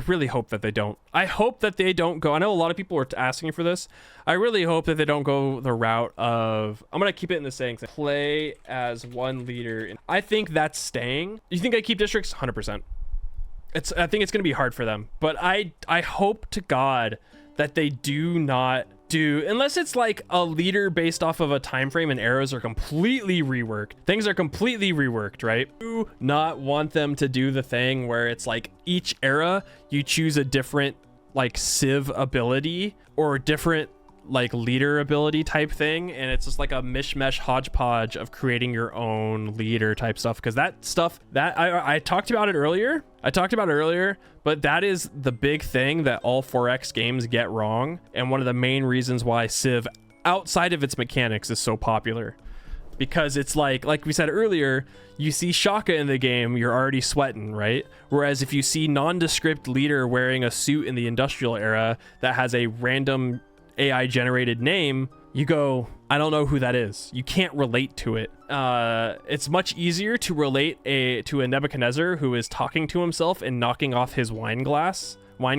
really hope that they don't. I hope that they don't go, I know a lot of people were asking for this. I really hope that they don't go the route of, I'm gonna keep it in the saying, play as one leader. I think that's staying. You think I keep districts? 100%. I think it's gonna be hard for them, but I hope to God that they do not do, unless it's like a leader based off of a time frame and arrows are completely reworked. Things are completely reworked, right? Do not want them to do the thing where it's like each era you choose a different like civ ability or different like leader ability type thing, and it's just like a mishmash hodgepodge of creating your own leader type stuff, because that stuff that I talked about it earlier, but that is the big thing that all 4X games get wrong, and one of the main reasons why Civ outside of its mechanics is so popular, because it's like we said earlier, you see Shaka in the game, you're already sweating, right? Whereas if you see nondescript leader wearing a suit in the industrial era that has a random AI generated name, you go, I don't know who that is. You can't relate to it. It's much easier to relate to a Nebuchadnezzar who is talking to himself and knocking off his wine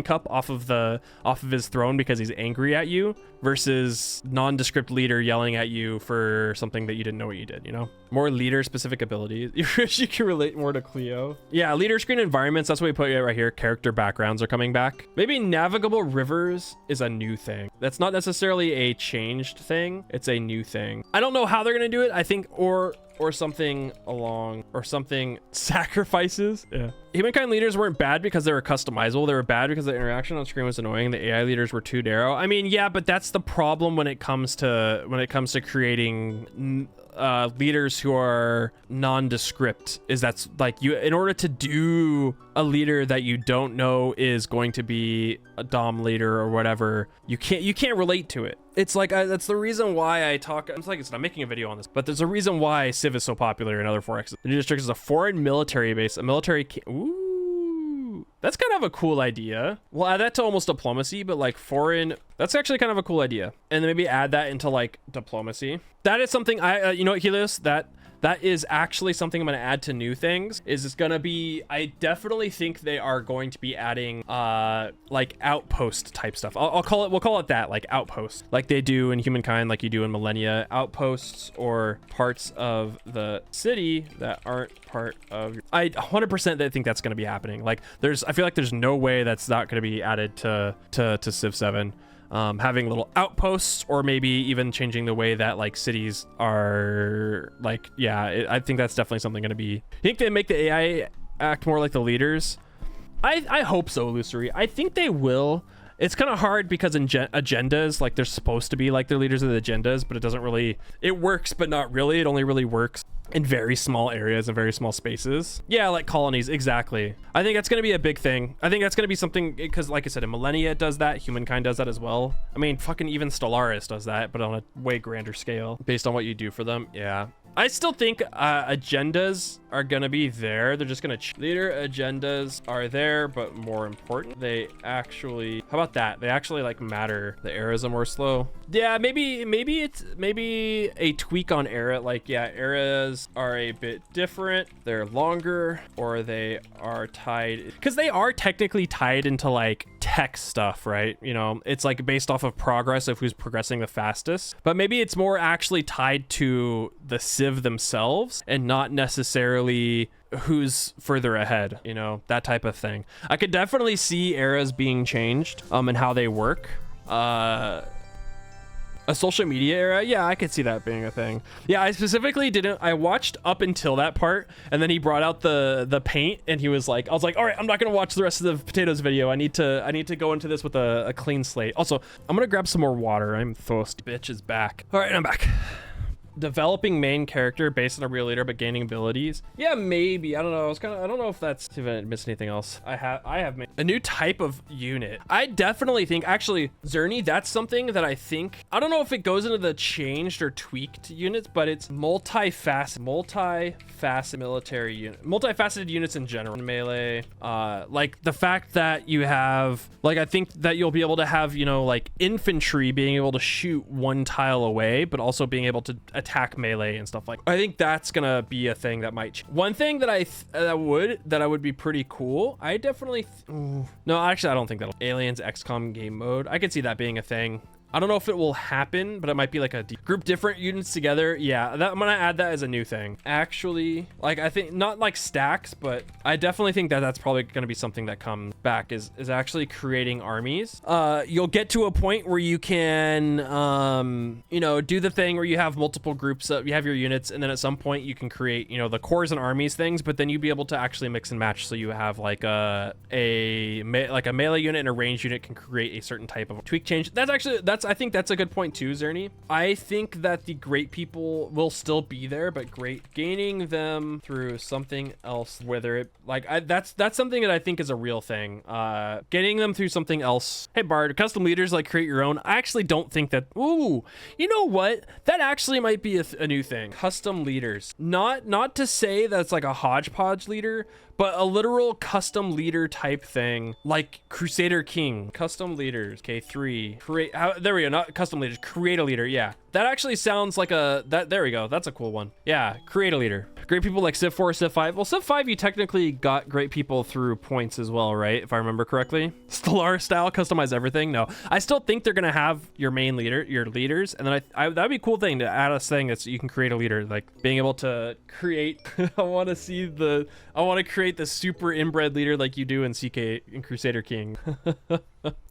cup off of his throne because he's angry at you, versus nondescript leader yelling at you for something that you didn't know what you did, you know? More leader specific abilities. You can relate more to Cleo. Yeah, leader screen environments, that's what we put it right here. Character backgrounds are coming back. Maybe navigable rivers is a new thing. That's not necessarily a changed thing, it's a new thing. I don't know how they're gonna do it. I think or something sacrifices. Yeah. Humankind leaders weren't bad because they were customizable. They were bad because the interaction on screen was annoying. The AI leaders were too narrow. I mean, yeah, but that's the problem when it comes to creating leaders who are nondescript is that's like you, in order to do a leader that you don't know is going to be a dom leader or whatever, you can't relate to it. It's like that's the reason why I talk. I'm making a video on this, but there's a reason why Civ is so popular in other 4X. The new district is a foreign military base, a military. Ooh, that's kind of a cool idea. We'll add that to almost diplomacy, but like foreign. That's actually kind of a cool idea, and then maybe add that into like diplomacy. That is something you know what, Helios, that is actually something I'm going to add to new things. Is it's going to be, I definitely think they are going to be adding like outpost type stuff. We'll call it that, like outposts, like they do in Humankind, like you do in Millennia. Outposts or parts of the city that aren't part of I 100% think that's going to be happening. Like I feel like there's no way that's not going to be added to Civ 7. Having little outposts, or maybe even changing the way that like cities are like, yeah, I think that's definitely something going to be. You think they make the AI act more like the leaders? I hope so, Illusory. I think they will. It's kind of hard because in agendas, like they're supposed to be like the leaders of the agendas, but it doesn't really, it works, but not really. It only really works in very small areas and very small spaces. Yeah, like colonies, exactly. I think that's going to be a big thing. I think that's going to be something, because like I said, in Millennia it does that, Humankind does that as well. I mean, fucking even Stellaris does that, but on a way grander scale based on what you do for them. Yeah. I still think agendas are gonna be there. They're just gonna leader agendas are there, but more important, they actually, how about that? They actually like matter. The eras are more slow. Yeah, maybe a tweak on era. Like, yeah, eras are a bit different. They're longer, or they are tied, because they are technically tied into like tech stuff, right? You know, it's like based off of progress of who's progressing the fastest, but maybe it's more actually tied to the Civ themselves and not necessarily who's further ahead, you know, that type of thing. I could definitely see eras being changed and how they work. A social media era, yeah, I could see that being a thing. Yeah, I specifically didn't, I watched up until that part, and then he brought out the paint, and he was like, I was like, all right, I'm not gonna watch the rest of the potatoes video. I need to go into this with a clean slate. Also, I'm gonna grab some more water. I'm thirsty. Bitch is back. All right, I'm back. Developing main character based on a real leader but gaining abilities. Yeah, maybe. I don't know. I don't know if that's, if I missed anything else. I have made a new type of unit. I definitely think, actually, Zerny, that's something that I think, I don't know if it goes into the changed or tweaked units, but it's multifaceted military unit, multifaceted units in general. Melee, like the fact that you have, like, I think that you'll be able to have, you know, like infantry being able to shoot one tile away, but also being able to attack melee and stuff like that. I think that's gonna be a thing that might change. One thing that that would be pretty cool. I definitely no, actually I don't think that'll. Aliens XCOM game mode, I could see that being a thing. I don't know if it will happen, but it might be like a group different units together. Yeah, I'm gonna add that as a new thing. Actually, like I think not like stacks, but I definitely think that that's probably gonna be something that comes back is actually creating armies. You'll get to a point where you can, you know, do the thing where you have multiple groups, you have your units, and then at some point you can create, you know, the cores and armies things, but then you'd be able to actually mix and match. So you have like a melee unit and a range unit can create a certain type of tweak change. I think that's a good point too, Zerny. I think that the great people will still be there, but gaining them through something else, whether it like that's something that I think is a real thing. Getting them through something else. Hey Bard, custom leaders like create your own. I actually don't think that. Ooh, you know what? That actually might be a new thing. Custom leaders. Not to say that's like a hodgepodge leader, but a literal custom leader type thing, like Crusader King. Custom leaders, K3. There we go, not custom leaders, create a leader, yeah. That actually sounds like there we go, that's a cool one. Yeah, create a leader. Great people like Civ 4, Civ 5. Well, Civ 5, you technically got great people through points as well, right? If I remember correctly. Stellar style, customize everything. No, I still think they're gonna have your main leader, your leaders, and then that'd be a cool thing to add a thing that's you can create a leader, like being able to create. I want to create the super inbred leader like you do in CK in Crusader King.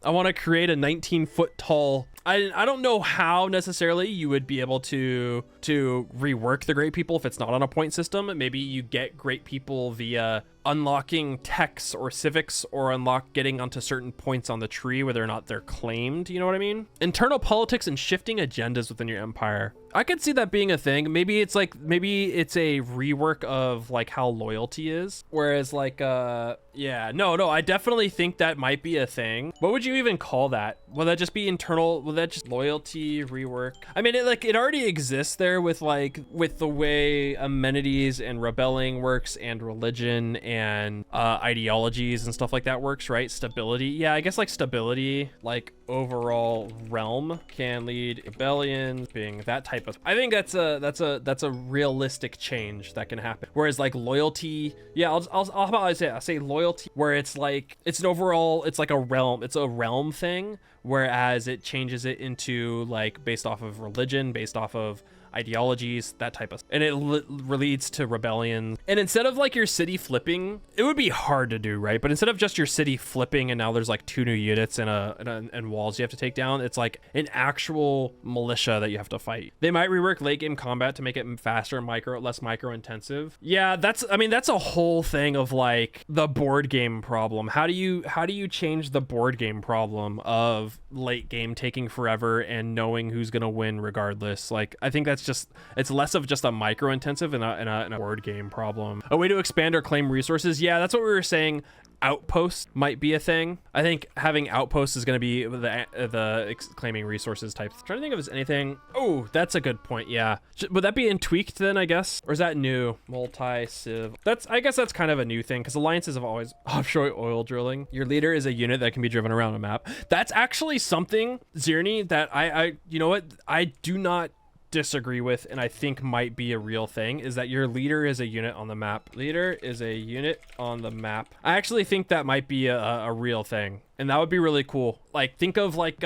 I want to create a 19-foot tall. I don't know how necessarily you would be able to rework the great people if it's not on a point system. Maybe you get great people via unlocking techs or civics or getting onto certain points on the tree, whether or not they're claimed. You know what I mean? Internal politics and shifting agendas within your empire. I could see that being a thing. Maybe it's a rework of like how loyalty is. Whereas like, yeah, no, I definitely think that might be a thing. What would you even call that? Will that just be internal? Will that just loyalty rework? I mean, it already exists there with the way amenities and rebelling works and religion and ideologies and stuff like that works, right? Stability. Yeah, I guess like stability, like overall realm can lead rebellions, being that type of. I think that's a realistic change that can happen. Whereas like loyalty, yeah, how about I'll say loyalty, where it's like it's an overall, it's like a realm thing, whereas it changes it into like based off of religion, based off of ideologies, that type of, and it leads to rebellion. And instead of like your city flipping, it would be hard to do, right? But instead of just your city flipping and now there's like 2 new units and walls you have to take down, it's like an actual militia that you have to fight. They might rework late game combat to make it faster and less micro intensive. Yeah, that's a whole thing of like the board game problem. How do you change the board game problem of late game taking forever and knowing who's gonna win regardless? Like, I think it's less of just a micro intensive and a board game problem. A way to expand or claim resources. Yeah, that's what we were saying. Outposts might be a thing. I think having outposts is going to be the claiming resources type. I'm trying to think if there's anything. Oh, that's a good point. Yeah. Would that be in tweaked then, I guess? Or is that new? Multi-civ. I guess that's kind of a new thing because alliances have always offshore oil drilling. Your leader is a unit that can be driven around a map. That's actually something, Zirny, that I you know what? I do not disagree with, and I think might be a real thing, is that your leader is a unit on the map. Leader is a unit on the map. I actually think that might be a real thing, and that would be really cool. Like, think of like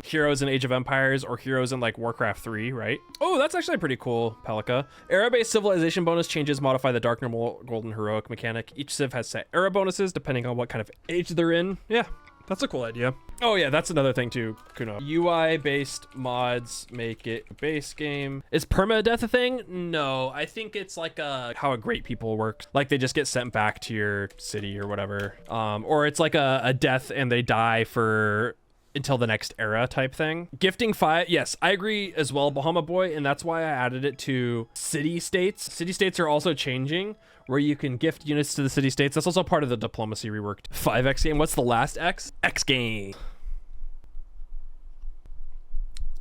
heroes in Age of Empires or heroes in like Warcraft 3, right? Oh, that's actually pretty cool, Pelika. Era-based civilization bonus changes modify the dark, normal, golden, heroic mechanic. Each civ has set era bonuses depending on what kind of age they're in. Yeah, that's a cool idea. Oh yeah, that's another thing too, Kuno. UI-based mods make it a base game. Is permadeath a thing? No, I think it's like how a great people works. Like they just get sent back to your city or whatever. Or it's like a death and they die for until the next era type thing. Gifting 5, yes, I agree as well, Bahama Boy, and that's why I added it to city states. City states are also changing, where you can gift units to the city states. That's also part of the diplomacy reworked 5X game. What's the last X? X game.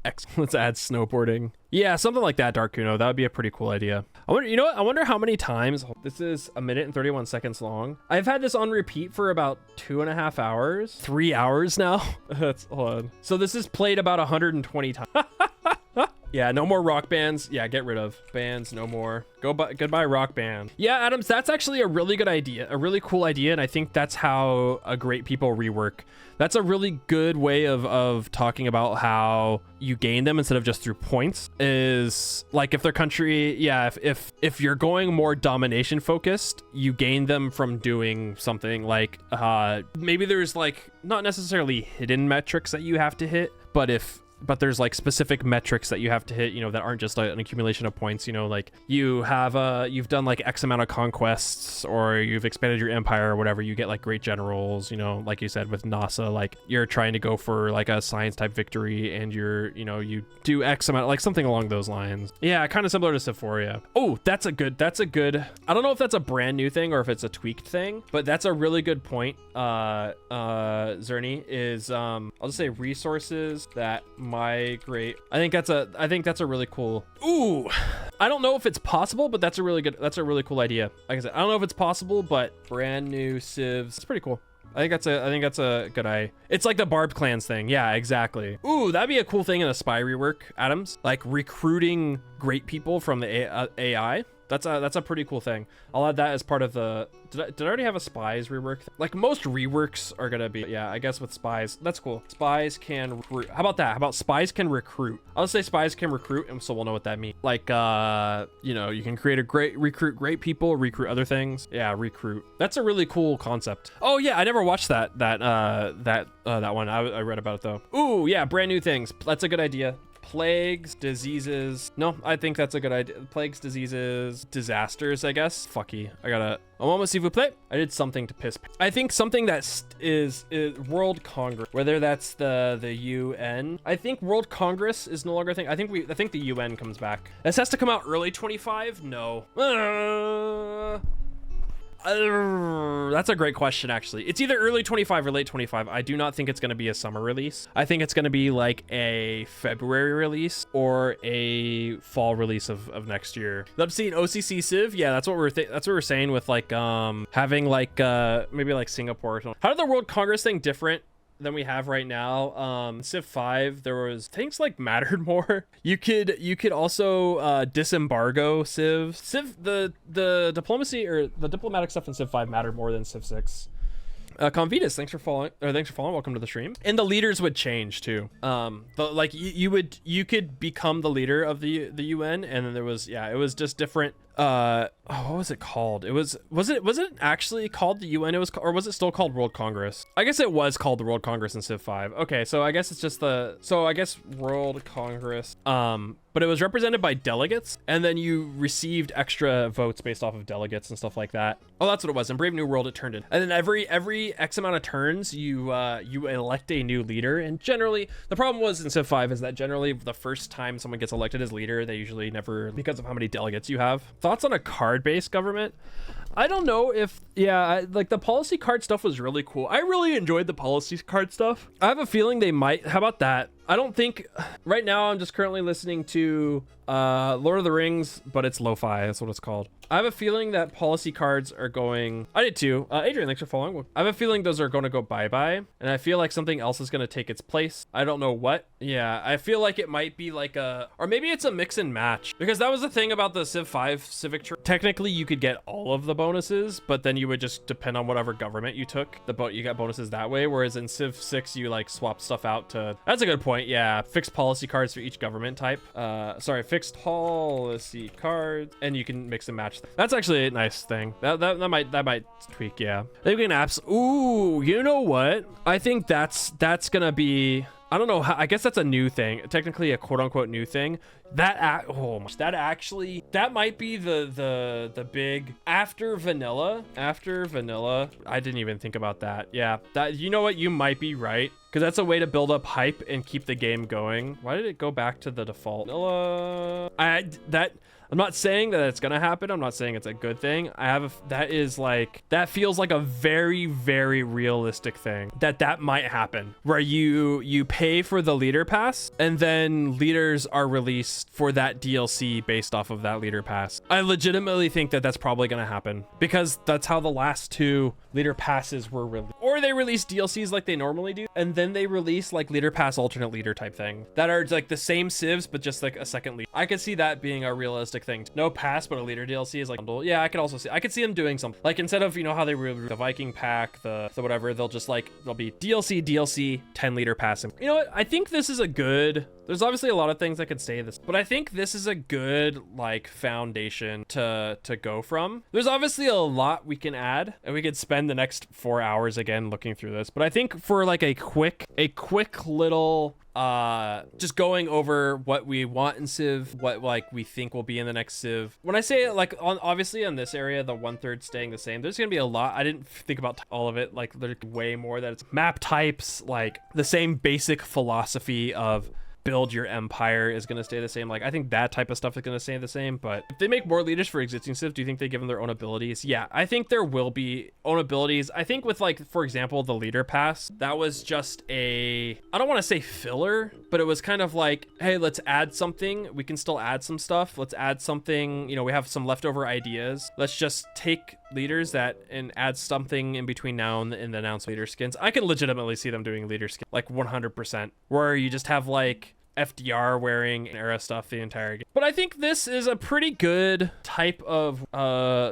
X. Let's add snowboarding. Yeah, something like that, Dark Kuno. That would be a pretty cool idea. I wonder, you know what? I wonder how many times. This is 1 minute and 31 seconds long. I've had this on repeat for about 2.5 hours. 3 hours now. Hold on. So this is played about 120 times. Yeah, no more rock bands. Yeah, get rid of bands. No more. Goodbye rock band. Yeah, Adams, that's actually a really good idea. A really cool idea. And I think that's how a great people rework. That's a really good way of talking about how you gain them instead of just through points. Is like if their country, yeah, if you're going more domination focused, you gain them from doing something like maybe there's like not necessarily hidden metrics that you have to hit, but there's like specific metrics that you have to hit, you know, that aren't just an accumulation of points, you know, like you've done like X amount of conquests or you've expanded your empire or whatever, you get like great generals, you know, like you said with NASA, like you're trying to go for like a science type victory and you do X amount, like something along those lines. Yeah, kind of similar to Sephoria. Oh, that's a good, I don't know if that's a brand new thing or if it's a tweaked thing, but that's a really good point. Zerny is, I'll just say resources that migrate. I think that's a really cool. Ooh, I don't know if it's possible, but that's a really cool idea. Like I said, I don't know if it's possible, but brand new civs. It's pretty cool. I think that's a good idea. It's like the Barbed Clans thing. Yeah, exactly. Ooh, that'd be a cool thing in a spy rework, Adams. Like recruiting great people from the AI. That's a pretty cool thing. I'll add that as part of the. Did I already have a spies rework? Like most reworks are gonna be, yeah, I guess with spies. That's cool. Spies can recruit. How about that? How about spies can recruit? I'll just say spies can recruit, and so we'll know what that means. Like, you know, you can recruit great people, recruit other things. Yeah, recruit. That's a really cool concept. Oh yeah, I never watched that one. I read about it though. Ooh, yeah, brand new things. That's a good idea. Plagues, diseases. No, I think that's a good idea. Plagues, diseases, disasters, I guess. Fucky. I gotta... A moment, s'il vous plaît. I did something to piss. I think something that is World Congress, whether that's the UN. I think World Congress is no longer a thing. I think the UN comes back. This has to come out early 25? No. That's a great question, actually. It's either early 25 or late 25. I do not think it's going to be a summer release. I think it's going to be like a February release or a fall release of next year. I'm seeing OCC Civ. Yeah, that's what we're saying with like having like maybe like Singapore or something. How did the World Congress thing different than we have right now? Civ 5, there was things like mattered more. You could also disembargo Civ. The diplomacy or the diplomatic stuff in Civ 5 mattered more than Civ 6. Convitas, thanks for following. Welcome to the stream. And the leaders would change too. You could become the leader of the UN, and then there was it was just different. What was it called? Was it actually called the UN? Or was it still called World Congress? I guess it was called the World Congress in Civ 5. Okay, so I guess it's just World Congress. But it was represented by delegates, and then you received extra votes based off of delegates and stuff like that. Oh, that's what it was. In Brave New World, it turned in. And then every X amount of turns, you elect a new leader. And generally, the problem was in Civ 5 is that generally the first time someone gets elected as leader, they usually never, because of how many delegates you have. Thoughts on a card-based government? I don't know if, like the policy card stuff was really cool. I really enjoyed the policy card stuff. I have a feeling they might, how about that? I don't think, right now I'm just currently listening to Lord of the Rings, but it's lo-fi, that's what it's called. I have a feeling that policy cards are going, I did too. Adrian, thanks for following. I have a feeling those are going to go bye-bye, and I feel like something else is going to take its place. I don't know what. Yeah, I feel like it might be like or maybe it's a mix and match, because that was the thing about the Civ 5 civic tree. Technically, you could get all of the bonuses, but then you would just depend on whatever government you took. You got bonuses that way, whereas in Civ 6, you like swap stuff out to, that's a good point. Yeah, fixed policy cards for each government type. Fixed policy cards, and you can mix and match. That's actually a nice thing. That might tweak. Yeah, they can apps. Ooh, you know what? I think that's gonna be. I don't know how, I guess that's a new thing, technically a quote-unquote new thing. That might be the big after vanilla. I didn't even think about that. Yeah, that, you know what, you might be right, because that's a way to build up hype and keep the game going. Why did it go back to the default vanilla? I'm not saying that it's gonna happen. I'm not saying it's a good thing. That feels like a very, very realistic thing that might happen, where you pay for the leader pass and then leaders are released for that DLC based off of that leader pass. I legitimately think that that's probably gonna happen, because that's how the last two leader passes were released. Or they release DLCs like they normally do, and then they release like leader pass alternate leader type thing that are like the same civs but just like a second leader. I could see that being a realistic thing. No pass but a leader DLC is like, yeah, I could see them doing something like, instead of, you know how they were the Viking pack, the whatever, they'll be DLC 10 leader pass. And you know what, I think this is a good, there's obviously a lot of things that could stay this, but I think this is a good like foundation to go from. There's obviously a lot we can add, and we could spend the next 4 hours again looking through this, but I think for like a quick little just going over what we want in Civ, what like we think will be in the next Civ. When I say like obviously on this area, the 1/3 staying the same, there's gonna be a lot. I didn't think about all of it. Like there's way more that it's map types, like the same basic philosophy of build your empire is going to stay the same. Like I think that type of stuff is going to stay the same, but if they make more leaders for existing civs, do you think they give them their own abilities? Yeah, I think there will be own abilities. I think with like, for example, the leader pass, that was just I don't want to say filler, but it was kind of like, hey, let's add something. We can still add some stuff. Let's add something, you know, we have some leftover ideas. Let's just take leaders and add something in between now and the announced leader skins. I can legitimately see them doing leader skins like 100%, where you just have like FDR wearing era stuff the entire game. But I think this is a pretty good type of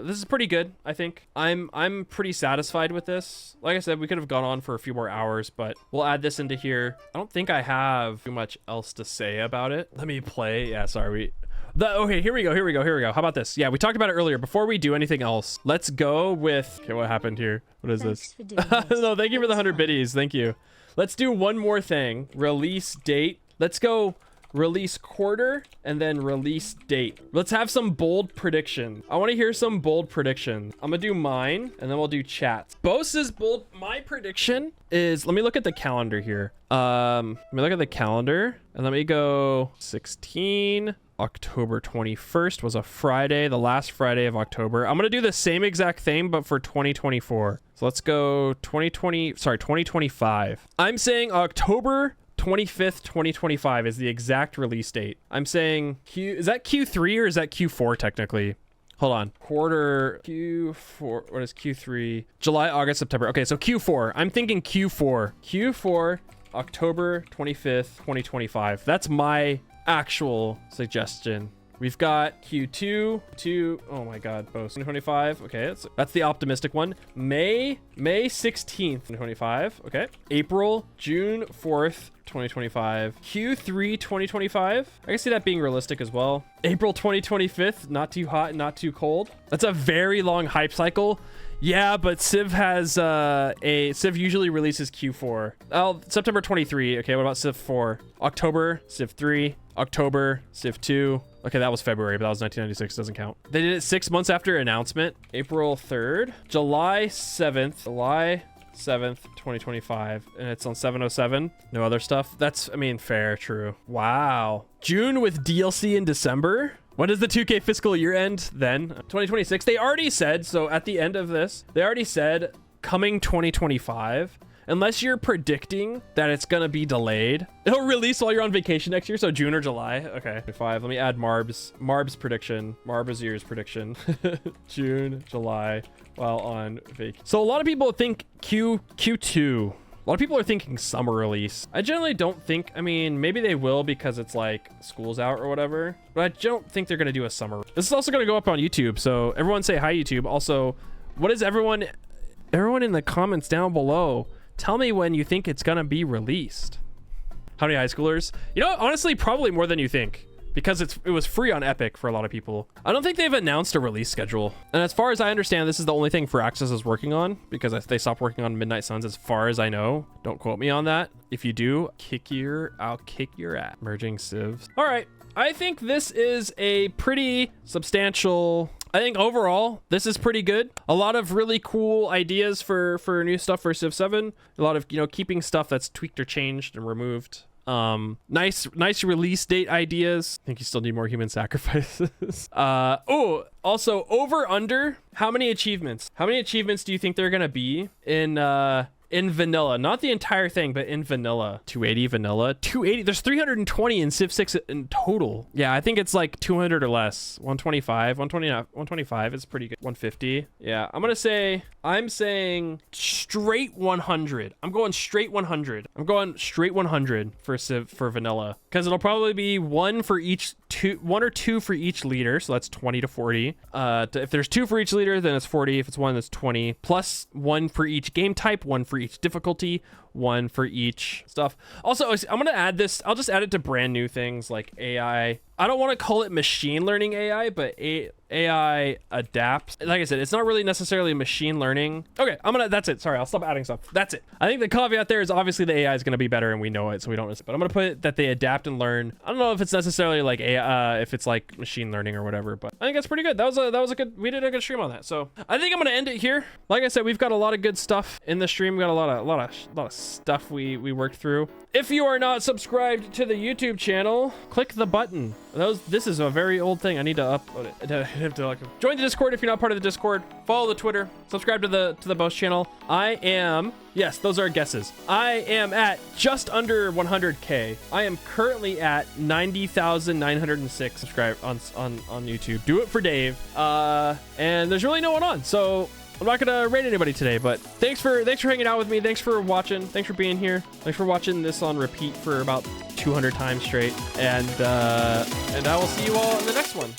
this is pretty good. I think I'm pretty satisfied with this. Like I said, we could have gone on for a few more hours, but we'll add this into here. I don't think I have too much else to say about it. Let me play. Yeah, sorry, okay, here we go. How about this? Yeah, we talked about it earlier. Before we do anything else, let's go with, okay, what happened here? What is this? No, thank you for the 100 biddies. Thank you. Let's do one more thing. Release date. Let's go release quarter, and then release date. Let's have some bold predictions. I want to hear some bold predictions. I'm gonna do mine, and then we'll do chats. Boes' bold. My prediction is, let me look at the calendar here. Let me look at the calendar, and let me go 16. October 21st was a Friday, the last Friday of October. I'm gonna do the same exact thing, but for 2024. So let's go 2025. I'm saying October 25th, 2025 is the exact release date. I'm saying is that Q3 or is that Q4 technically? Hold on. Quarter Q4. What is Q3? July, August, September. Okay, so Q4. I'm thinking Q4. Q4, October 25th, 2025. That's my actual suggestion. We've got Q2, oh my god, Boes 2025. Okay, that's the optimistic one. May 16th, 2025. Okay. April, June 4th, 2025. Q3 2025. I can see that being realistic as well. April 2025, not too hot, not too cold. That's a very long hype cycle. Yeah, but Civ has Civ usually releases Q4. Oh, September 23. Okay, what about Civ 4? October, Civ 3. October, Civ 2. Okay, that was February, but that was 1996. Doesn't count. They did it 6 months after announcement. April 3rd. July 7th. July 7th, 2025. And it's on 707. No other stuff. That's, I mean, fair, true. Wow. June with DLC in December. When does the 2K fiscal year end then? 2026. They already said, so at the end of this, they already said coming 2025. Unless you're predicting that it's gonna be delayed, it'll release while you're on vacation next year, so June or July. Okay, 5. Let me add Marb's prediction. Marbazir's prediction. June, July, while on vacation. So a lot of people think Q2. A lot of people are thinking summer release. I generally don't think, I mean, maybe they will because it's like school's out or whatever, but I don't think they're gonna do a summer. This is also gonna go up on YouTube, so everyone say hi, YouTube. Also, what is everyone in the comments down below, tell me when you think it's gonna be released. How many high schoolers? You know, honestly, probably more than you think, because it was free on Epic for a lot of people. I don't think they've announced a release schedule. And as far as I understand, this is the only thing Firaxis is working on, because they stopped working on Midnight Suns as far as I know. Don't quote me on that. If you do, I'll kick your ass. Merging Civs. All right, I think this is a pretty substantial, I think overall, this is pretty good. A lot of really cool ideas for new stuff for Civ 7. A lot of, you know, keeping stuff that's tweaked or changed and removed. Nice release date ideas. I think you still need more human sacrifices. Also over under, how many achievements do you think they're gonna be in vanilla? Not the entire thing, but in vanilla. 280 vanilla. 280. There's 320 in Civ 6 in total. Yeah, I think it's like 200 or less. 125. 125 is pretty good. 150. Yeah, I'm saying straight 100. I'm going straight 100. I'm going straight 100 for Civ for vanilla, because it'll probably be one or two for each leader, so that's 20 to 40. If there's 2 for each leader, then it's 40. If it's 1, that's 20. Plus 1 for each game type, 1 for each difficulty, 1 for each stuff. Also, I'm gonna add this. I'll just add it to brand new things like AI. I don't want to call it machine learning AI, but AI adapts. Like I said, it's not really necessarily machine learning. Okay, that's it. Sorry, I'll stop adding stuff. That's it. I think the caveat there is obviously the AI is going to be better and we know it, so we don't, but I'm going to put it that they adapt and learn. I don't know if it's necessarily like AI, if it's like machine learning or whatever, but I think that's pretty good. That was a good, we did a good stream on that. So I think I'm going to end it here. Like I said, we've got a lot of good stuff in the stream. We got a lot of stuff we worked through. If you are not subscribed to the YouTube channel, click the button. This is a very old thing. I need to upload it. I have to like join the Discord if you're not part of the Discord. Follow the Twitter. Subscribe to the Boes channel. Yes, those are guesses. I am at just under 100K. I am currently at 90,906 subscribed on YouTube. Do it for Dave. And there's really no one on, so I'm not gonna rate anybody today, but thanks for hanging out with me. Thanks for watching. Thanks for being here. Thanks for watching this on repeat for about 200 times straight. And I will see you all in the next one.